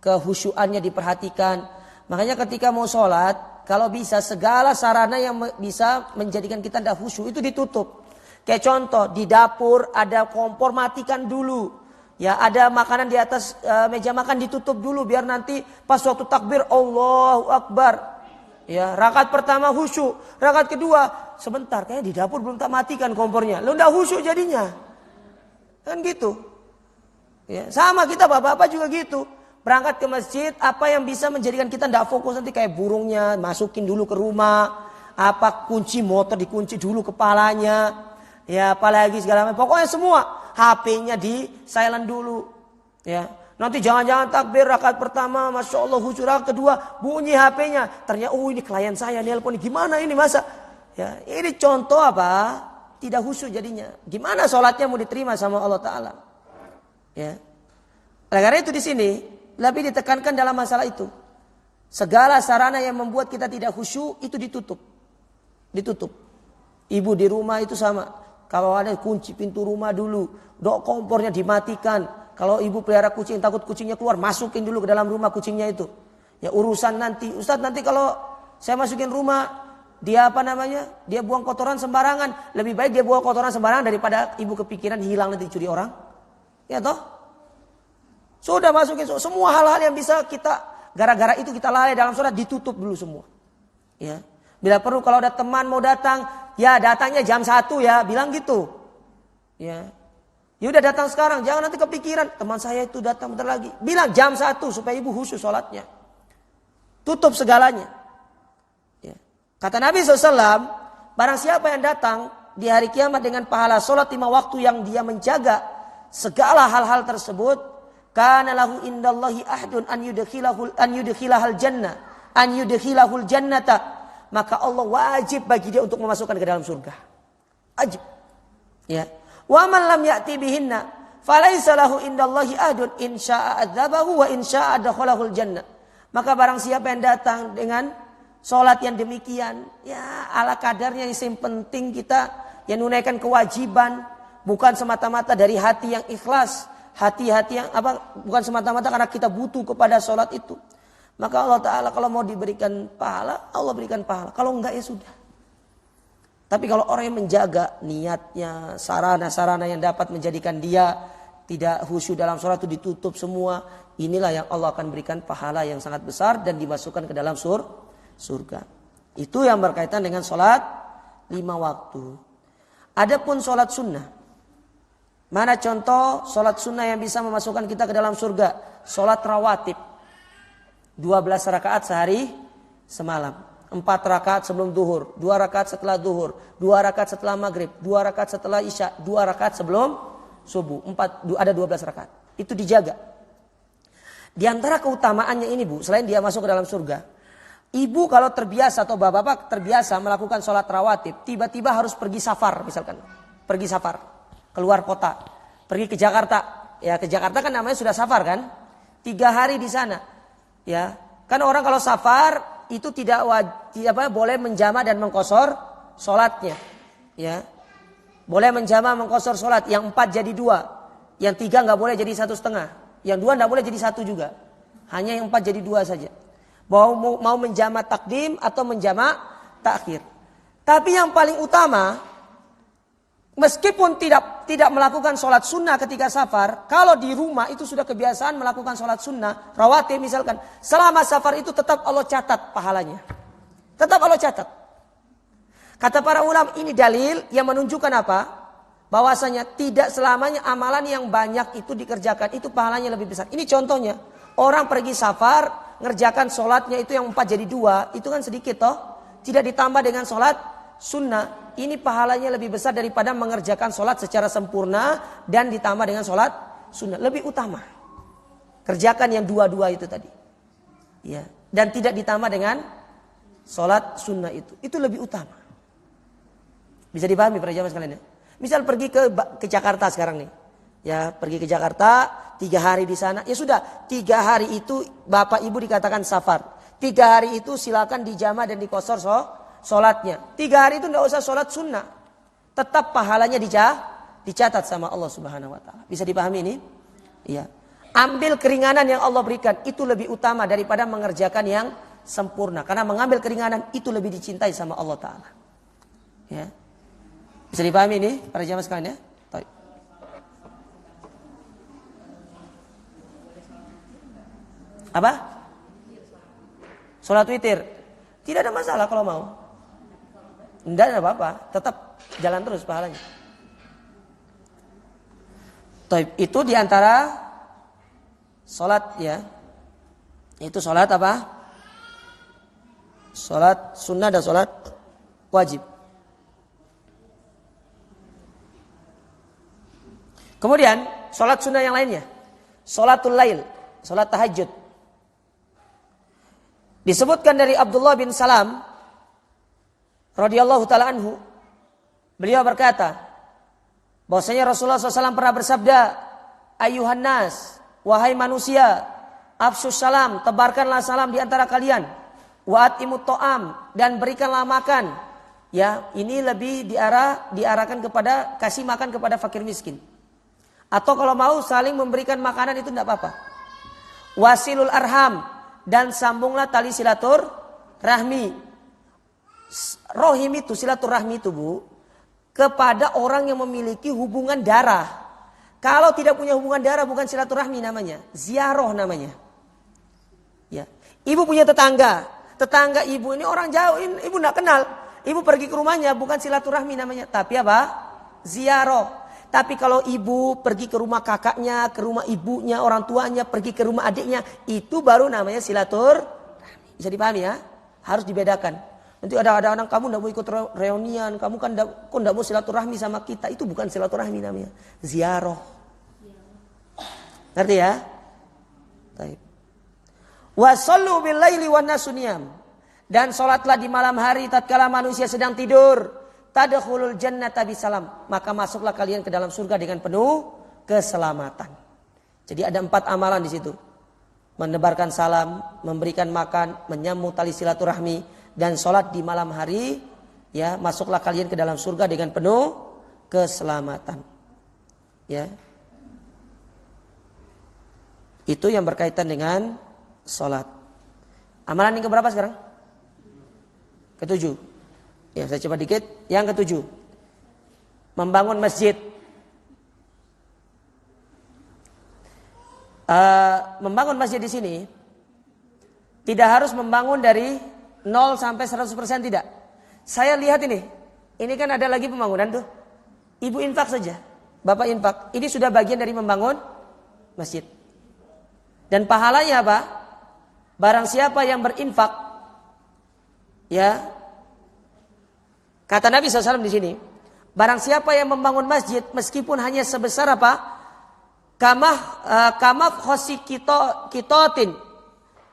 kehusyuannya diperhatikan. Makanya ketika mau sholat, kalau bisa segala sarana yang bisa menjadikan kita tidak khusyuk itu ditutup. Kayak contoh di dapur ada kompor, matikan dulu. Ya, ada makanan di atas meja makan ditutup dulu biar nanti pas waktu takbir Allahu Akbar. Ya, rakaat pertama khusyuk, rakaat kedua sebentar kayaknya di dapur belum tak matikan kompornya. Lu enggak khusyuk jadinya. Kan gitu. Ya, sama kita bapak-bapak juga gitu. Berangkat ke masjid, apa yang bisa menjadikan kita enggak fokus nanti kayak burungnya, masukin dulu ke rumah, apa kunci motor dikunci dulu kepalanya. Ya, apalagi segala macam. Pokoknya semua HP-nya di silent dulu. Ya. Nanti jangan-jangan takbir rakaat pertama, Masya Allah, khusyuk, rakaat kedua, bunyi HP-nya. Ternyata, ini klien saya nelpon, gimana ini masa? Ya, ini contoh apa? Tidak khusyuk jadinya. Gimana sholatnya mau diterima sama Allah Ta'ala? Ya. Oleh karena itu di sini, lebih ditekankan dalam masalah itu. Segala sarana yang membuat kita tidak khusyuk, itu ditutup. Ditutup. Ibu di rumah itu sama. Kalau ada kunci pintu rumah dulu, kompornya dimatikan. Kalau ibu pelihara kucing, takut kucingnya keluar, masukin dulu ke dalam rumah kucingnya itu. Ya urusan nanti. Ustaz, nanti kalau saya masukin rumah, dia dia buang kotoran sembarangan. Lebih baik dia buang kotoran sembarangan daripada ibu kepikiran hilang nanti dicuri orang. Ya toh? Sudah masukin semua hal-hal yang bisa kita, gara-gara itu kita lalai dalam sholat, ditutup dulu semua. Ya. Bila perlu kalau ada teman mau datang, ya datangnya jam 1 ya, bilang gitu. Ya. Ya udah datang sekarang, jangan nanti kepikiran teman saya itu datang bentar lagi. Bilang jam 1 supaya ibu khusyuk sholatnya. Tutup segalanya. Ya. Kata Nabi SAW, barang siapa yang datang di hari kiamat dengan pahala sholat 5 waktu yang dia menjaga segala hal-hal tersebut, kana lahu indallahi ahdun an yudkhilahul jannata. Maka Allah wajib bagi dia untuk memasukkan ke dalam surga. Wajib. Ya. Wa man lam ya'ti bihinna falaisa lahu indallahi ahdun in syaa'a adzabahu wa in syaa'a adkhalahul jannah. Maka barang siapa yang datang dengan salat yang demikian, ya ala kadarnya, yang penting kita yang menunaikan kewajiban bukan semata-mata dari hati yang ikhlas, hati-hati yang bukan semata-mata karena kita butuh kepada salat itu. Maka Allah Ta'ala kalau mau diberikan pahala, Allah berikan pahala. Kalau enggak ya sudah. Tapi kalau orang yang menjaga niatnya, sarana-sarana yang dapat menjadikan dia tidak khusyuk dalam sholat itu ditutup semua. Inilah yang Allah akan berikan pahala yang sangat besar dan dimasukkan ke dalam surga. Itu yang berkaitan dengan sholat 5 waktu. Adapun sholat sunnah. Mana contoh sholat sunnah yang bisa memasukkan kita ke dalam surga? Sholat rawatib. 12 rakaat sehari semalam. 4 rakaat sebelum duhur, 2 rakaat setelah duhur, 2 rakaat setelah maghrib, 2 rakaat setelah isya, 2 rakaat sebelum subuh. Ada 12 rakaat. Itu dijaga. Di antara keutamaannya ini Bu, selain dia masuk ke dalam surga, ibu kalau terbiasa atau bapak-bapak terbiasa melakukan sholat rawatib, tiba-tiba harus pergi safar misalkan. Pergi safar, keluar kota, pergi ke Jakarta. Ya ke Jakarta kan namanya sudah safar kan. 3 hari di sana. Ya, kan orang kalau safar itu tidak boleh menjama dan mengqashar sholatnya. Ya, boleh menjama mengqashar sholat. Yang 4 jadi 2, yang 3 nggak boleh jadi 1,5. Yang 2 nggak boleh jadi 1 juga. Hanya yang 4 jadi 2 saja. Mau menjama takdim atau menjama takhir. Tapi yang paling utama, meskipun tidak melakukan sholat sunnah ketika safar, kalau di rumah itu sudah kebiasaan melakukan sholat sunnah, rawatib misalkan, selama safar itu tetap Allah catat pahalanya. Tetap Allah catat. Kata para ulama ini dalil yang menunjukkan apa? Bahwasanya tidak selamanya amalan yang banyak itu dikerjakan itu pahalanya lebih besar. Ini contohnya, orang pergi safar, ngerjakan sholatnya itu yang 4 jadi 2, itu kan sedikit toh. Tidak ditambah dengan sholat sunnah, ini pahalanya lebih besar daripada mengerjakan sholat secara sempurna dan ditambah dengan sholat sunnah. Lebih utama kerjakan yang 2 itu tadi, ya, dan tidak ditambah dengan sholat sunnah itu lebih utama. Bisa dipahami para jamaah sekalian ya. Misal pergi ke Jakarta sekarang nih, ya, pergi ke Jakarta 3 hari di sana, ya sudah 3 hari itu bapak ibu dikatakan safar. 3 hari itu silakan dijama dan dikosor sholatnya. 3 hari itu tidak usah sholat sunnah, tetap pahalanya dicatat sama Allah Subhanahu Wa Taala. Bisa dipahami ini? Iya. Ambil keringanan yang Allah berikan itu lebih utama daripada mengerjakan yang sempurna. Karena mengambil keringanan itu lebih dicintai sama Allah Taala. Ya. Bisa dipahami ini para jamaah sekalian ya? Baik. Apa? Sholat witir. Tidak ada masalah kalau mau. Tidak ada apa-apa, tetap jalan terus pahalanya. Taib, itu diantara sholat ya. Itu sholat apa? Sholat sunnah dan sholat wajib. Kemudian sholat sunnah yang lainnya, sholatul lail, sholat tahajud. Disebutkan dari Abdullah bin Salam radhiyallahu taala anhu, beliau berkata bahwasanya Rasulullah SAW pernah bersabda, ayuhan nas, wahai manusia, afsus salam, tebarkanlah salam di antara kalian, wa atimut ta'am, dan berikanlah makan. Ya, ini lebih diarahkan kepada kasih makan kepada fakir miskin. Atau kalau mau saling memberikan makanan itu tidak apa-apa. Wasilul arham, dan sambunglah tali silaturahmi. Rohim itu, silaturahmi itu Bu, kepada orang yang memiliki hubungan darah. Kalau tidak punya hubungan darah bukan silaturahmi namanya, ziarah namanya. Ya. Ibu punya tetangga ibu ini orang jauh, ibu tidak kenal. Ibu pergi ke rumahnya bukan silaturahmi namanya, tapi apa? Ziarah. Tapi kalau ibu pergi ke rumah kakaknya, ke rumah ibunya, orang tuanya, pergi ke rumah adiknya, itu baru namanya silaturahmi. Bisa dipahami ya? Harus dibedakan. Nanti ada orang, kamu tidak mau ikut reunian, kamu kan kok tidak mau silaturahmi sama kita. Itu bukan silaturahmi namanya, ziarah. Ngerti ya? Baik. Wa shallu bil laili wan nasu niyam. Dan salatlah di malam hari tatkala manusia sedang tidur. Tadkhulul jannata bisalam, maka masuklah kalian ke dalam surga dengan penuh keselamatan. Jadi ada 4 amalan di situ. Menebarkan salam, memberikan makan, menyambung tali silaturahmi, dan sholat di malam hari. Ya, masuklah kalian ke dalam surga dengan penuh keselamatan. Ya. Itu yang berkaitan dengan sholat. Amalan yang keberapa sekarang? Ke-7. Ya, saya coba dikit. Yang ke-7, membangun masjid. Membangun masjid di sini tidak harus membangun dari 0 sampai 100%, tidak. Saya lihat ini kan ada lagi pembangunan tuh. Ibu infak saja, bapak infak. Ini sudah bagian dari membangun masjid. Dan pahalanya apa? Barang siapa yang berinfak, ya. Kata Nabi SAW di sini, barang siapa yang membangun masjid meskipun hanya sebesar apa? Kamaf khosi kitotin,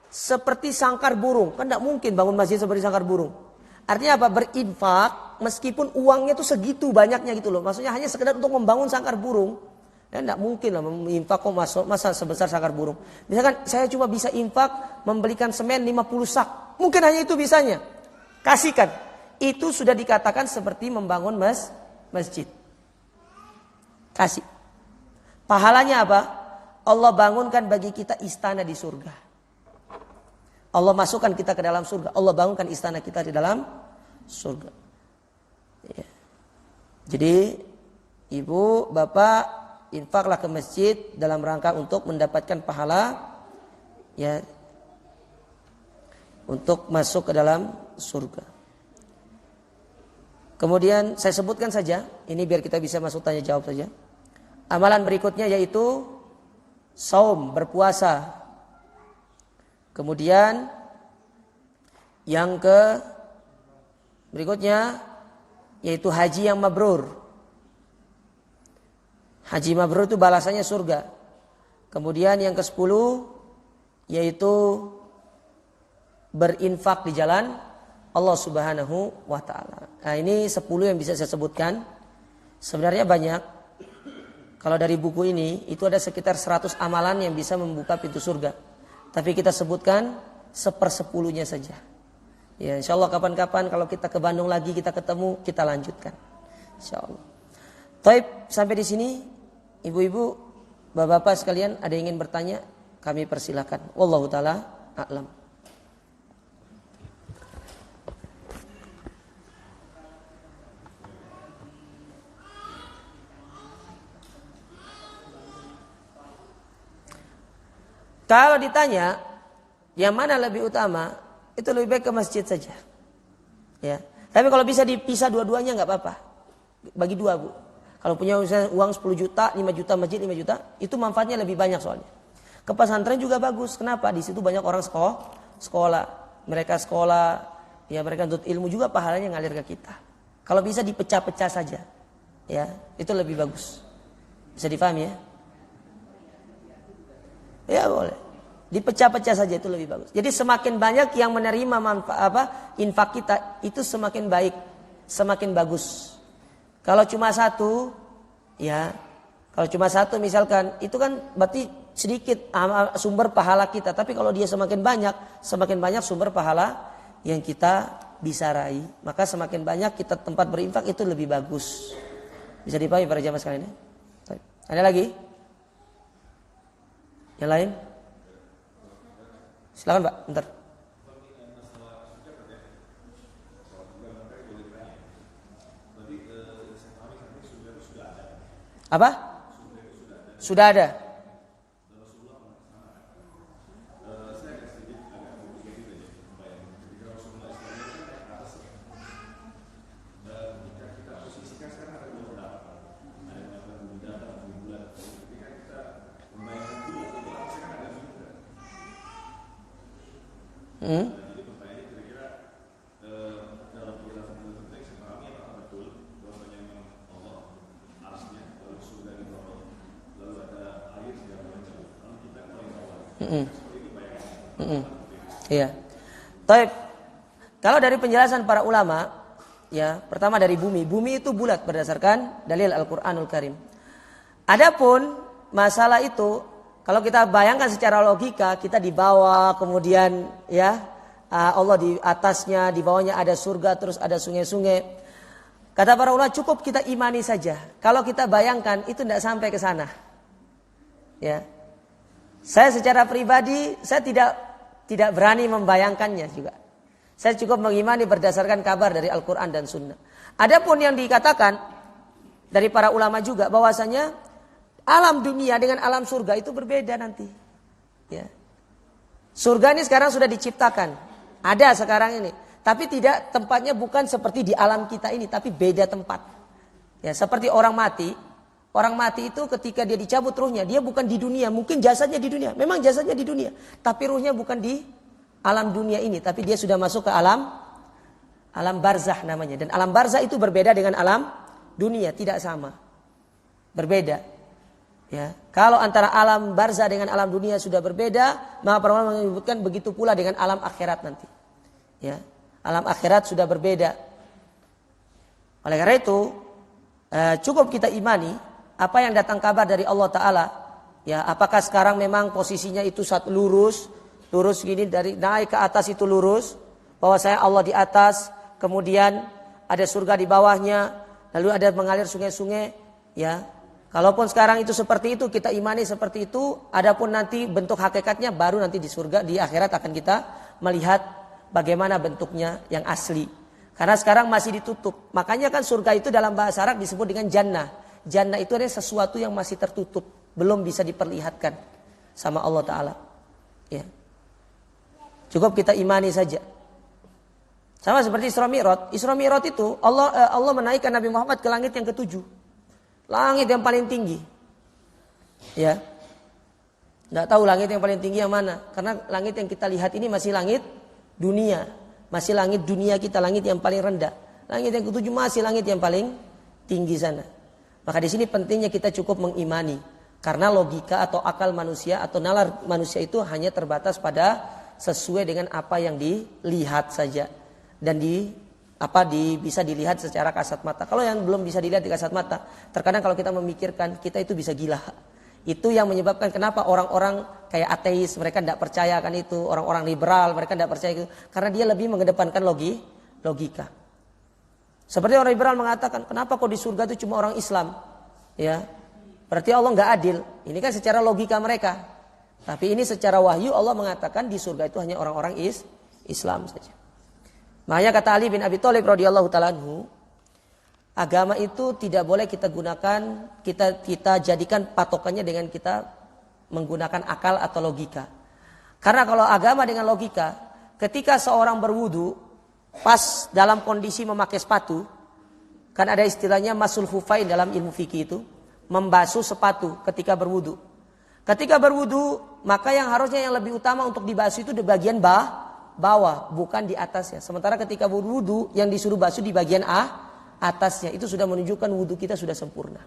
seperti sangkar burung. Kan tidak mungkin bangun masjid seperti sangkar burung. Artinya apa? Berinfak meskipun uangnya itu segitu banyaknya gitu loh. Maksudnya hanya sekedar untuk membangun sangkar burung. Ya tidak mungkin lah menginfak kok masa sebesar sangkar burung. Misalkan saya cuma bisa infak membelikan semen 50 sak. Mungkin hanya itu bisanya. Kasihkan. Itu sudah dikatakan seperti membangun masjid. Kasih. Pahalanya apa? Allah bangunkan bagi kita istana di surga. Allah masukkan kita ke dalam surga. Allah bangunkan istana kita di dalam surga. Ya. Jadi ibu, bapak, infaklah ke masjid dalam rangka untuk mendapatkan pahala, ya, untuk masuk ke dalam surga. Kemudian saya sebutkan saja, ini biar kita bisa masuk tanya jawab saja. Amalan berikutnya yaitu saum, berpuasa. Kemudian yang berikutnya yaitu haji yang mabrur. Haji mabrur itu balasannya surga. Kemudian yang ke-10 yaitu berinfak di jalan Allah Subhanahu wa ta'ala. Nah, ini 10 yang bisa saya sebutkan. Sebenarnya banyak. Kalau dari buku ini itu ada sekitar 100 amalan yang bisa membuka pintu surga. Tapi kita sebutkan 1/10-nya saja. Ya, insyaallah kapan-kapan kalau kita ke Bandung lagi, kita ketemu, kita lanjutkan. Insyaallah. Taib, sampai di sini ibu-ibu, bapak-bapak sekalian, ada yang ingin bertanya? Kami persilakan. Wallahu taala a'lam. Kalau ditanya yang mana lebih utama, itu lebih baik ke masjid saja. Ya. Tapi kalau bisa dipisah dua-duanya nggak apa-apa. Bagi dua, Bu. Kalau punya uang 10 juta, 5 juta masjid, 5 juta, itu manfaatnya lebih banyak soalnya. Ke pesantren juga bagus. Kenapa? Di situ banyak orang sekolah. Mereka sekolah, ya mereka untuk ilmu juga pahalanya ngalir ke kita. Kalau bisa dipecah-pecah saja. Ya, itu lebih bagus. Bisa difahami ya? Ya boleh. Dipecah-pecah saja itu lebih bagus. Jadi semakin banyak yang menerima infak kita, itu semakin baik, semakin bagus. Kalau cuma satu, ya, kalau cuma satu misalkan, itu kan berarti sedikit sumber pahala kita. Tapi kalau dia semakin banyak sumber pahala yang kita bisa raih. Maka semakin banyak kita tempat berinfak itu lebih bagus. Bisa dipahami para jamaah sekalian ya? Ada lagi? Yang lain? Silakan Pak, bentar. Apa? Sudah ada. Iya. Taib. Kalau dari penjelasan para ulama, ya, pertama dari bumi. Bumi itu bulat berdasarkan dalil Al-Qur'anul Karim. Adapun masalah itu, kalau kita bayangkan secara logika, kita di bawah, kemudian ya Allah di atasnya, di bawahnya ada surga, terus ada sungai-sungai. Kata para ulama, cukup kita imani saja. Kalau kita bayangkan, itu tidak sampai ke sana. Ya. Saya secara pribadi, saya tidak berani membayangkannya juga. Saya cukup mengimani berdasarkan kabar dari Al-Quran dan Sunnah. Adapun yang dikatakan dari para ulama juga, bahwasanya alam dunia dengan alam surga itu berbeda nanti. Ya. Surga ini sekarang sudah diciptakan. Ada sekarang ini. Tapi tidak, tempatnya bukan seperti di alam kita ini. Tapi beda tempat. Ya, seperti orang mati. Orang mati itu ketika dia dicabut ruhnya, dia bukan di dunia. Mungkin jasadnya di dunia. Memang jasadnya di dunia. Tapi ruhnya bukan di alam dunia ini. Tapi dia sudah masuk ke alam barzah namanya. Dan alam barzah itu berbeda dengan alam dunia. Tidak sama. Berbeda. Ya, kalau antara alam barzah dengan alam dunia sudah berbeda, maka para ulama menyebutkan begitu pula dengan alam akhirat nanti. Ya, alam akhirat sudah berbeda. Oleh karena itu, cukup kita imani apa yang datang kabar dari Allah Taala. Ya, apakah sekarang memang posisinya itu satu lurus gini dari naik ke atas itu lurus, bahwa saya Allah di atas, kemudian ada surga di bawahnya, lalu ada mengalir sungai-sungai, ya. Kalaupun sekarang itu seperti itu, kita imani seperti itu, adapun nanti bentuk hakikatnya baru nanti di surga, di akhirat akan kita melihat bagaimana bentuknya yang asli. Karena sekarang masih ditutup. Makanya kan surga itu dalam bahasa Arab disebut dengan jannah. Jannah itu adalah sesuatu yang masih tertutup, belum bisa diperlihatkan sama Allah Ta'ala. Ya. Cukup kita imani saja. Sama seperti Isra Mi'raj. Isra Mi'raj itu Allah menaikkan Nabi Muhammad ke langit yang ketujuh. Langit yang paling tinggi. Ya. Nggak tahu langit yang paling tinggi yang mana. Karena langit yang kita lihat ini masih langit dunia. Masih langit dunia kita, langit yang paling rendah. Langit yang ketujuh masih langit yang paling tinggi sana. Maka di sini pentingnya kita cukup mengimani. Karena logika atau akal manusia atau nalar manusia itu hanya terbatas pada sesuai dengan apa yang dilihat saja. Dan bisa dilihat secara kasat mata. Kalau yang belum bisa dilihat di kasat mata, terkadang kalau kita memikirkan, kita itu bisa gila. Itu yang menyebabkan kenapa orang-orang kayak ateis, mereka tidak percaya akan itu. Orang-orang liberal, mereka tidak percaya itu. Karena dia lebih mengedepankan logika. Seperti orang liberal mengatakan, kenapa kok di surga itu cuma orang Islam? Ya, berarti Allah nggak adil. Ini kan secara logika mereka. Tapi ini secara wahyu Allah mengatakan di surga itu hanya orang-orang Islam saja. Makanya kata Ali bin Abi Thalib radhiyallahu ta'ala anhu, agama itu tidak boleh kita gunakan, kita jadikan patokannya dengan kita menggunakan akal atau logika. Karena kalau agama dengan logika, ketika seorang berwudu pas dalam kondisi memakai sepatu, kan ada istilahnya masul khufain dalam ilmu fikih itu, membasuh sepatu ketika berwudu. Ketika berwudu, maka yang harusnya yang lebih utama untuk dibasuh itu di bagian bawah, bukan di atasnya. Sementara ketika berwudu yang disuruh basuh di bagian atasnya, itu sudah menunjukkan wudu kita sudah sempurna.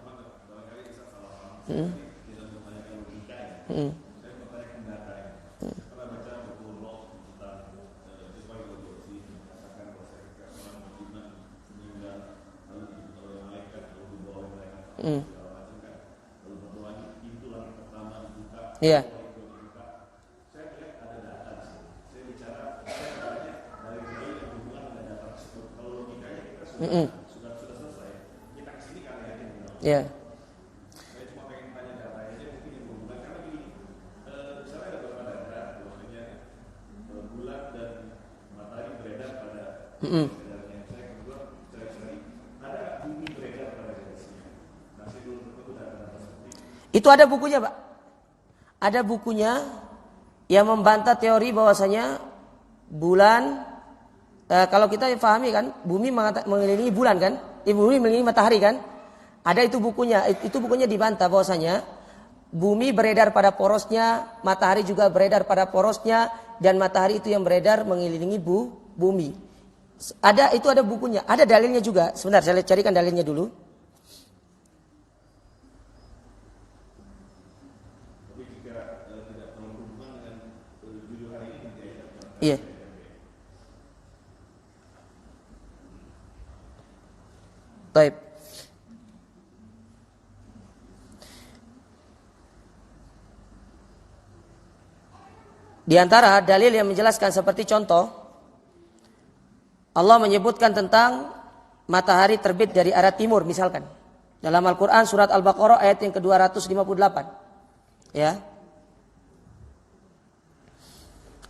Iya. Ya. Itu ada bukunya, Pak. Ada bukunya yang membantah teori bahwasanya bulan, kalau kita pahami kan, bumi mengelilingi bulan kan, bumi mengelilingi matahari kan. Ada itu bukunya dibantah bahwasanya bumi beredar pada porosnya, matahari juga beredar pada porosnya, dan matahari itu yang beredar mengelilingi bumi. Itu ada bukunya, ada dalilnya juga. Sebentar, saya carikan dalilnya dulu. Iya. Baik. Di antara dalil yang menjelaskan seperti contoh, Allah menyebutkan tentang matahari terbit dari arah timur misalkan. Dalam Al-Quran surat Al-Baqarah ayat yang ke-258. Ya.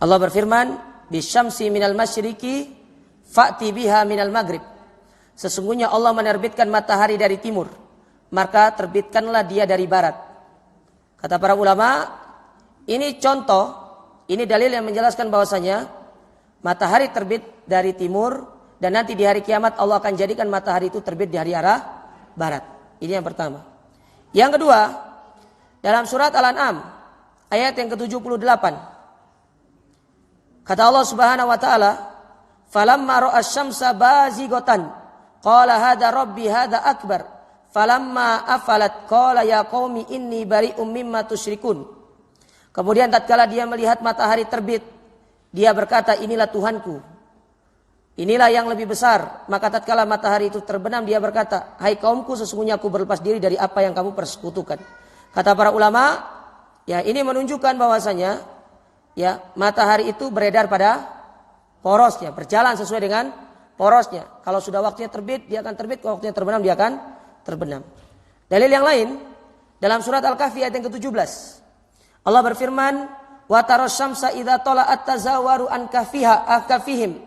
Allah berfirman, "Bisyamsi minal masyriqi fa'ti biha minal maghrib." Sesungguhnya Allah menerbitkan matahari dari timur, maka terbitkanlah dia dari barat. Kata para ulama, ini contoh, ini dalil yang menjelaskan bahwasanya matahari terbit dari timur dan nanti di hari kiamat Allah akan jadikan matahari itu terbit dari arah barat. Ini yang pertama. Yang kedua, dalam surat Al-An'am ayat yang ke-78. Kata Allah Subhanahu wa taala, "Falamma ra'a asy-syamsa bazighatan, qala hadza rabbi hadza akbar, falamma afalat qala ya qaumi inni bari'um mimma tusyrikun. Kemudian tatkala dia melihat matahari terbit, dia berkata, inilah Tuhanku, inilah yang lebih besar. Maka tatkala matahari itu terbenam, dia berkata, hai kaumku, sesungguhnya aku berlepas diri dari apa yang kamu persekutukan. Kata para ulama, ya ini menunjukkan bahwasanya ya matahari itu beredar pada porosnya, berjalan sesuai dengan porosnya. Kalau sudah waktunya terbit, dia akan terbit. Kalau waktunya terbenam, dia akan terbenam. Dalil yang lain dalam surat Al-Kahfi ayat yang ke-17. Allah berfirman, wa taras syamsa idza tala'at tazawaru an kahfihim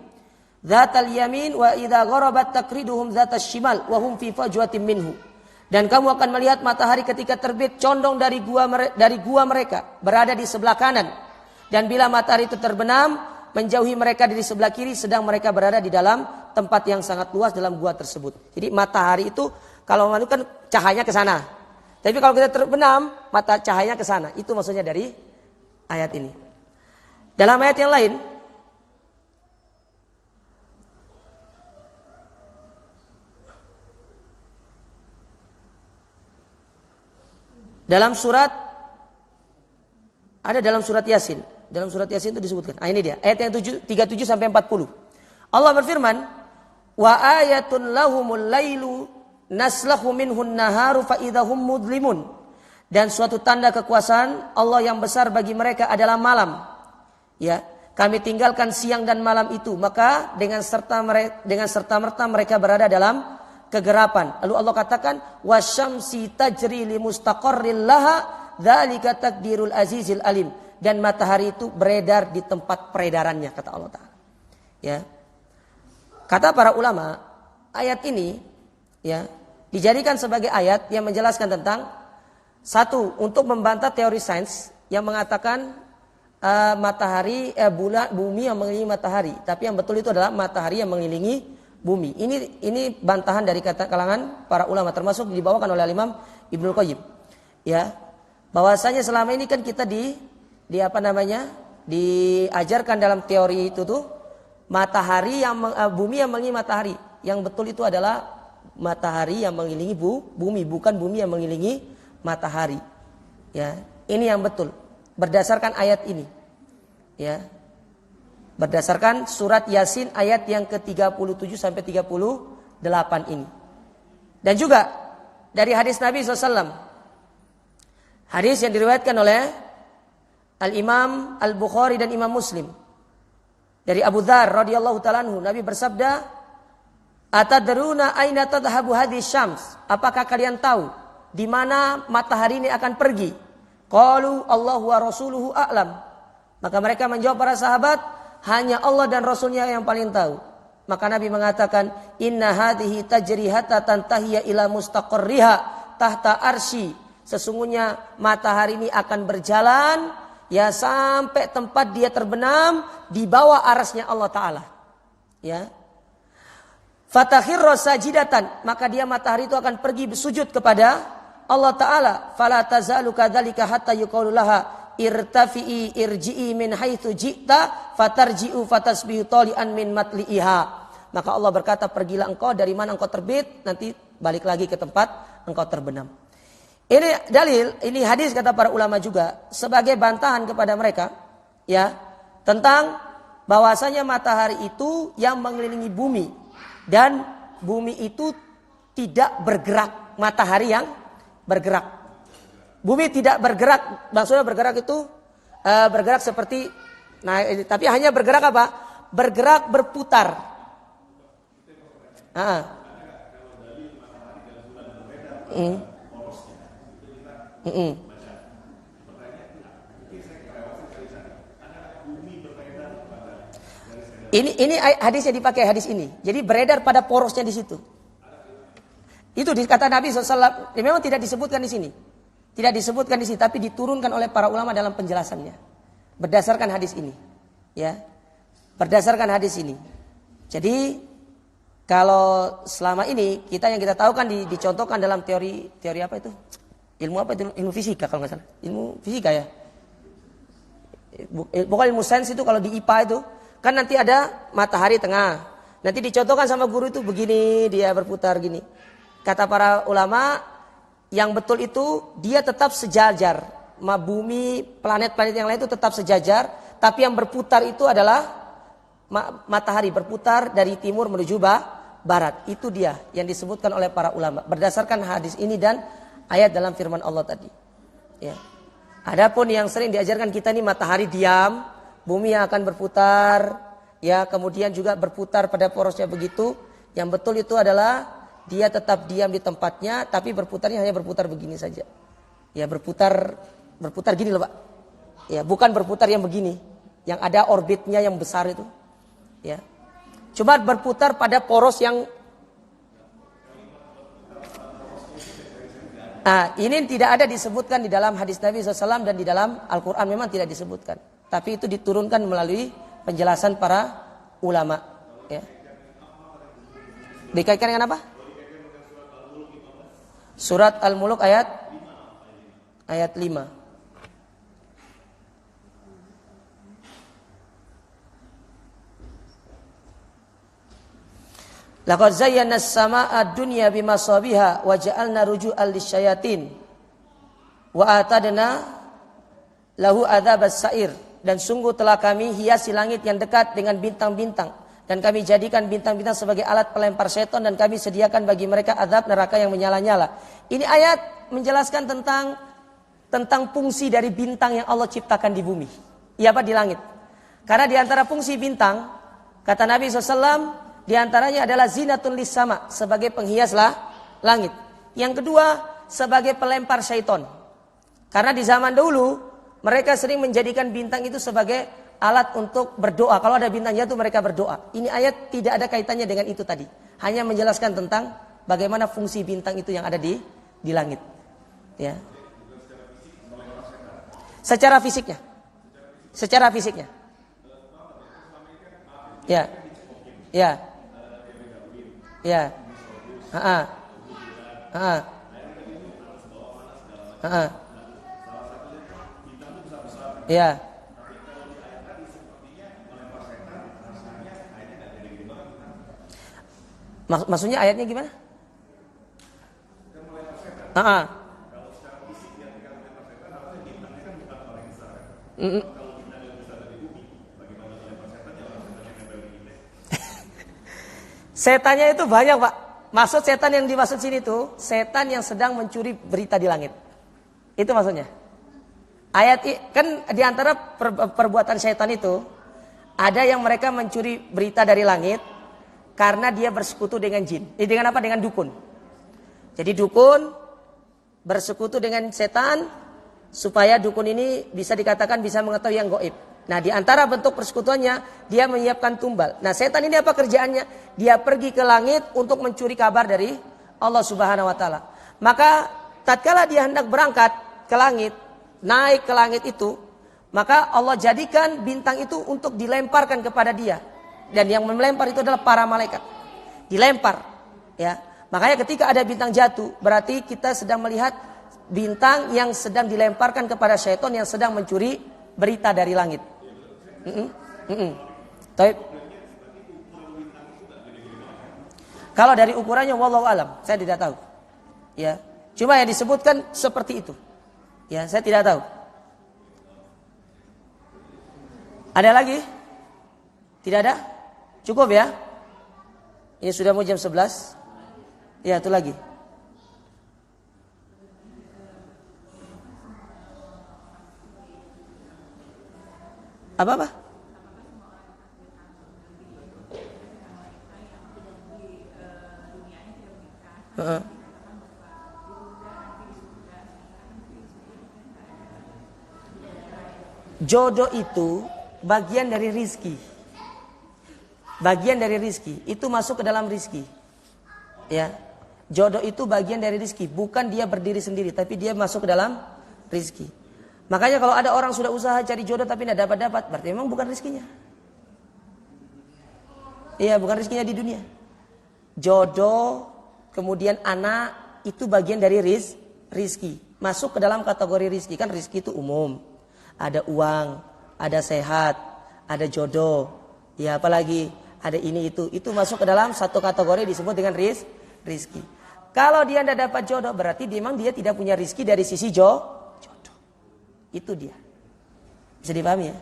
dzatal yamin wa idza gharabat taqriduhum dzatas shimal wa hum fi fajwatin minhu. Dan kamu akan melihat matahari ketika terbit condong dari gua mereka, berada di sebelah kanan. Dan bila matahari itu terbenam, menjauhi mereka dari sebelah kiri, sedang mereka berada di dalam tempat yang sangat luas dalam gua tersebut. Jadi matahari itu kalau malu kan cahayanya ke sana. Tapi kalau kita terbenam, mata cahayanya ke sana. Itu maksudnya dari ayat ini. Dalam ayat yang lain, dalam surat Yasin. Dalam surat Yasin itu disebutkan. Ini dia, ayat yang 37 sampai 40. Allah berfirman, wa ayatun lahumul lailu naslahu minhun naharu fa idahum mudlimun. Dan suatu tanda kekuasaan Allah yang besar bagi mereka adalah malam. Ya, kami tinggalkan siang dan malam itu, maka dengan serta-merta mereka berada dalam kegelapan. Lalu Allah katakan, wasyamsi tajri li mustaqarril laha dzalika takdirul azizil alim. Dan matahari itu beredar di tempat peredarannya, kata Allah Ta'ala. Ya. Kata para ulama, ayat ini ya dijadikan sebagai ayat yang menjelaskan tentang satu, untuk membantah teori sains yang mengatakan bumi yang mengelilingi matahari, tapi yang betul itu adalah matahari yang mengelilingi bumi. Ini bantahan dari kalangan para ulama, termasuk dibawakan oleh Imam Ibnu Qayyim. Ya, bahwasanya selama ini kan kita diajarkan dalam teori itu tuh matahari bumi yang mengelilingi matahari. Yang betul itu adalah matahari yang mengelilingi bumi, bukan bumi yang mengelilingi matahari. Ya, ini yang betul berdasarkan ayat ini. Ya. Berdasarkan surat Yasin ayat yang ke-37 sampai 38 ini. Dan juga dari hadis Nabi SAW. Hadis yang diriwayatkan oleh Al-Imam Al-Bukhari dan Imam Muslim. Dari Abu Dzar radhiyallahu ta'ala anhu, Nabi bersabda, atadruna aina tadhhabu hadhihi syams? Apakah kalian tahu di mana matahari ini akan pergi? Qalu Allahu wa rasuluhu a'lam. Maka mereka menjawab, para sahabat, hanya Allah dan Rasulnya yang paling tahu. Maka Nabi mengatakan, inna hadhihi tajri hatta tantahiya ila mustaqarriha tahta arsy. Sesungguhnya matahari ini akan berjalan ya sampai tempat dia terbenam di bawah arasnya Allah Ta'ala. Ya. Fatakhirra sajidatan, maka dia matahari itu akan pergi bersujud kepada Allah Ta'ala. Fala tazalu kadzalika hatta yuqalu laha irtafi'i irji'i min haitsu ji'ta fatarji'u fatasbihu tali'an min matli'iha. Maka Allah berkata, pergilah engkau dari mana engkau terbit, nanti balik lagi ke tempat engkau terbenam. Ini dalil, ini hadis kata para ulama juga sebagai bantahan kepada mereka ya tentang bahwasanya matahari itu yang mengelilingi bumi dan bumi itu tidak bergerak, matahari yang bergerak. Bumi tidak bergerak, maksudnya bergerak itu bergerak seperti, nah tapi hanya bergerak apa? Bergerak berputar. Ini hadisnya dipakai hadis ini. Jadi beredar pada porosnya di situ. Itu kata Nabi SAW. Memang tidak disebutkan di sini. Tidak disebutkan di sini, tapi diturunkan oleh para ulama dalam penjelasannya. Berdasarkan hadis ini. Ya. Berdasarkan hadis ini. Jadi kalau selama ini yang kita tahu kan dicontohkan dalam teori apa itu? Ilmu apa itu? Ilmu fisika kalau nggak salah. Ilmu fisika ya. Pokoknya ilmu sains itu kalau di IPA itu kan nanti ada matahari tengah. Nanti dicontohkan sama guru itu begini dia berputar gini. kata para ulama, yang betul itu dia tetap sejajar. Bumi, planet-planet yang lain itu tetap sejajar, tapi yang berputar itu adalah matahari berputar dari timur menuju barat. Itu dia yang disebutkan oleh para ulama berdasarkan hadis ini dan ayat dalam firman Allah tadi. Ya. Adapun yang sering diajarkan kita ini matahari diam, bumi yang akan berputar, ya kemudian juga berputar pada porosnya begitu. Yang betul itu adalah dia tetap diam di tempatnya, tapi berputarnya hanya berputar begini saja. Ya berputar gini loh Pak. Ya bukan berputar yang begini, yang ada orbitnya yang besar itu. Ya, cuma berputar pada poros yang ini tidak ada disebutkan di dalam hadis Nabi SAW dan di dalam Al-Quran memang tidak disebutkan. Tapi itu diturunkan melalui penjelasan para ulama. Ya. Dikaitkan dengan apa? Surat Al-Muluk ayat 5. Laqad zayyana as-samaa'a ad-dunya bimasabiha wa ja'alna ruju'an lisyayatin wa atadna lahu adzabas sa'ir. Dan sungguh telah kami hiasi langit yang dekat dengan bintang-bintang dan kami jadikan bintang-bintang sebagai alat pelempar setan dan kami sediakan bagi mereka azab neraka yang menyala-nyala. Ini ayat menjelaskan tentang fungsi dari bintang yang Allah ciptakan di bumi. Iya Pak, di langit. Karena di antara fungsi bintang, kata Nabi SAW, di antaranya adalah zinatun lis sama, sebagai penghiaslah langit. Yang kedua, sebagai pelempar syaitan. Karena di zaman dulu mereka sering menjadikan bintang itu sebagai alat untuk berdoa. Kalau ada bintang jatuh mereka berdoa. Ini ayat tidak ada kaitannya dengan itu tadi. Hanya menjelaskan tentang bagaimana fungsi bintang itu yang ada di langit. Ya. Secara fisiknya. Ya. Ya. Ya. Ya. Maksudnya ayatnya gimana? Setannya itu banyak Pak. Maksud setan yang dimaksud sini tuh setan yang sedang mencuri berita di langit. Itu maksudnya. Ayat kan diantara perbuatan setan itu ada yang mereka mencuri berita dari langit karena dia bersekutu dengan jin. Dengan apa? Dengan dukun. Jadi dukun bersekutu dengan setan supaya dukun ini bisa dikatakan bisa mengetahui yang gaib. Nah, di antara bentuk persekutuannya dia menyiapkan tumbal. Nah, setan ini apa kerjaannya? Dia pergi ke langit untuk mencuri kabar dari Allah Subhanahu wa taala. Maka tatkala dia hendak berangkat ke langit, naik ke langit itu, maka Allah jadikan bintang itu untuk dilemparkan kepada dia. Dan yang melempar itu adalah para malaikat. Dilempar, ya. Makanya ketika ada bintang jatuh, berarti kita sedang melihat bintang yang sedang dilemparkan kepada syaitan yang sedang mencuri berita dari langit. Kalau dari ukurannya wallahu alam, saya tidak tahu. Ya, cuma yang disebutkan seperti itu. Ya, saya tidak tahu. Ada lagi? Tidak ada? Cukup ya? Ini sudah mau jam 11. Ya, itu lagi. Apa? Jodoh itu bagian dari rizki. Bagian dari rizki. Itu masuk ke dalam rizki. Ya. Jodoh itu bagian dari rizki. Bukan dia berdiri sendiri, tapi dia masuk ke dalam rizki. Makanya kalau ada orang sudah usaha cari jodoh tapi tidak dapat-dapat, berarti memang bukan rezekinya. Iya, bukan rezekinya di dunia. Jodoh, kemudian anak, itu bagian dari rizki. Masuk ke dalam kategori rizki. Kan rizki itu umum. Ada uang, ada sehat, ada jodoh. Ya apalagi, ada ini itu. Itu masuk ke dalam satu kategori disebut dengan rizki. Kalau dia tidak dapat jodoh, berarti memang dia tidak punya rizki dari sisi jodoh. Itu dia. Bisa dipahami ya?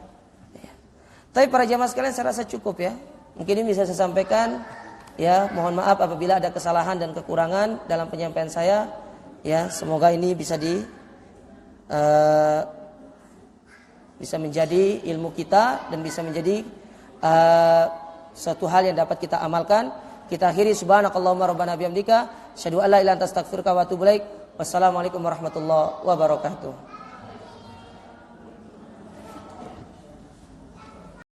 Tapi para jamaah sekalian, saya rasa cukup ya. Mungkin ini bisa saya sampaikan. Ya, mohon maaf apabila ada kesalahan dan kekurangan dalam penyampaian saya. Ya, semoga ini bisa bisa menjadi ilmu kita dan bisa menjadi suatu hal yang dapat kita amalkan. Kita akhiri subhanakallahumma rabbana bihamdika asyhadu an la ilaha illa anta astaghfiruka wa atubu ilaik. Wassalamualaikum warahmatullahi wabarakatuh.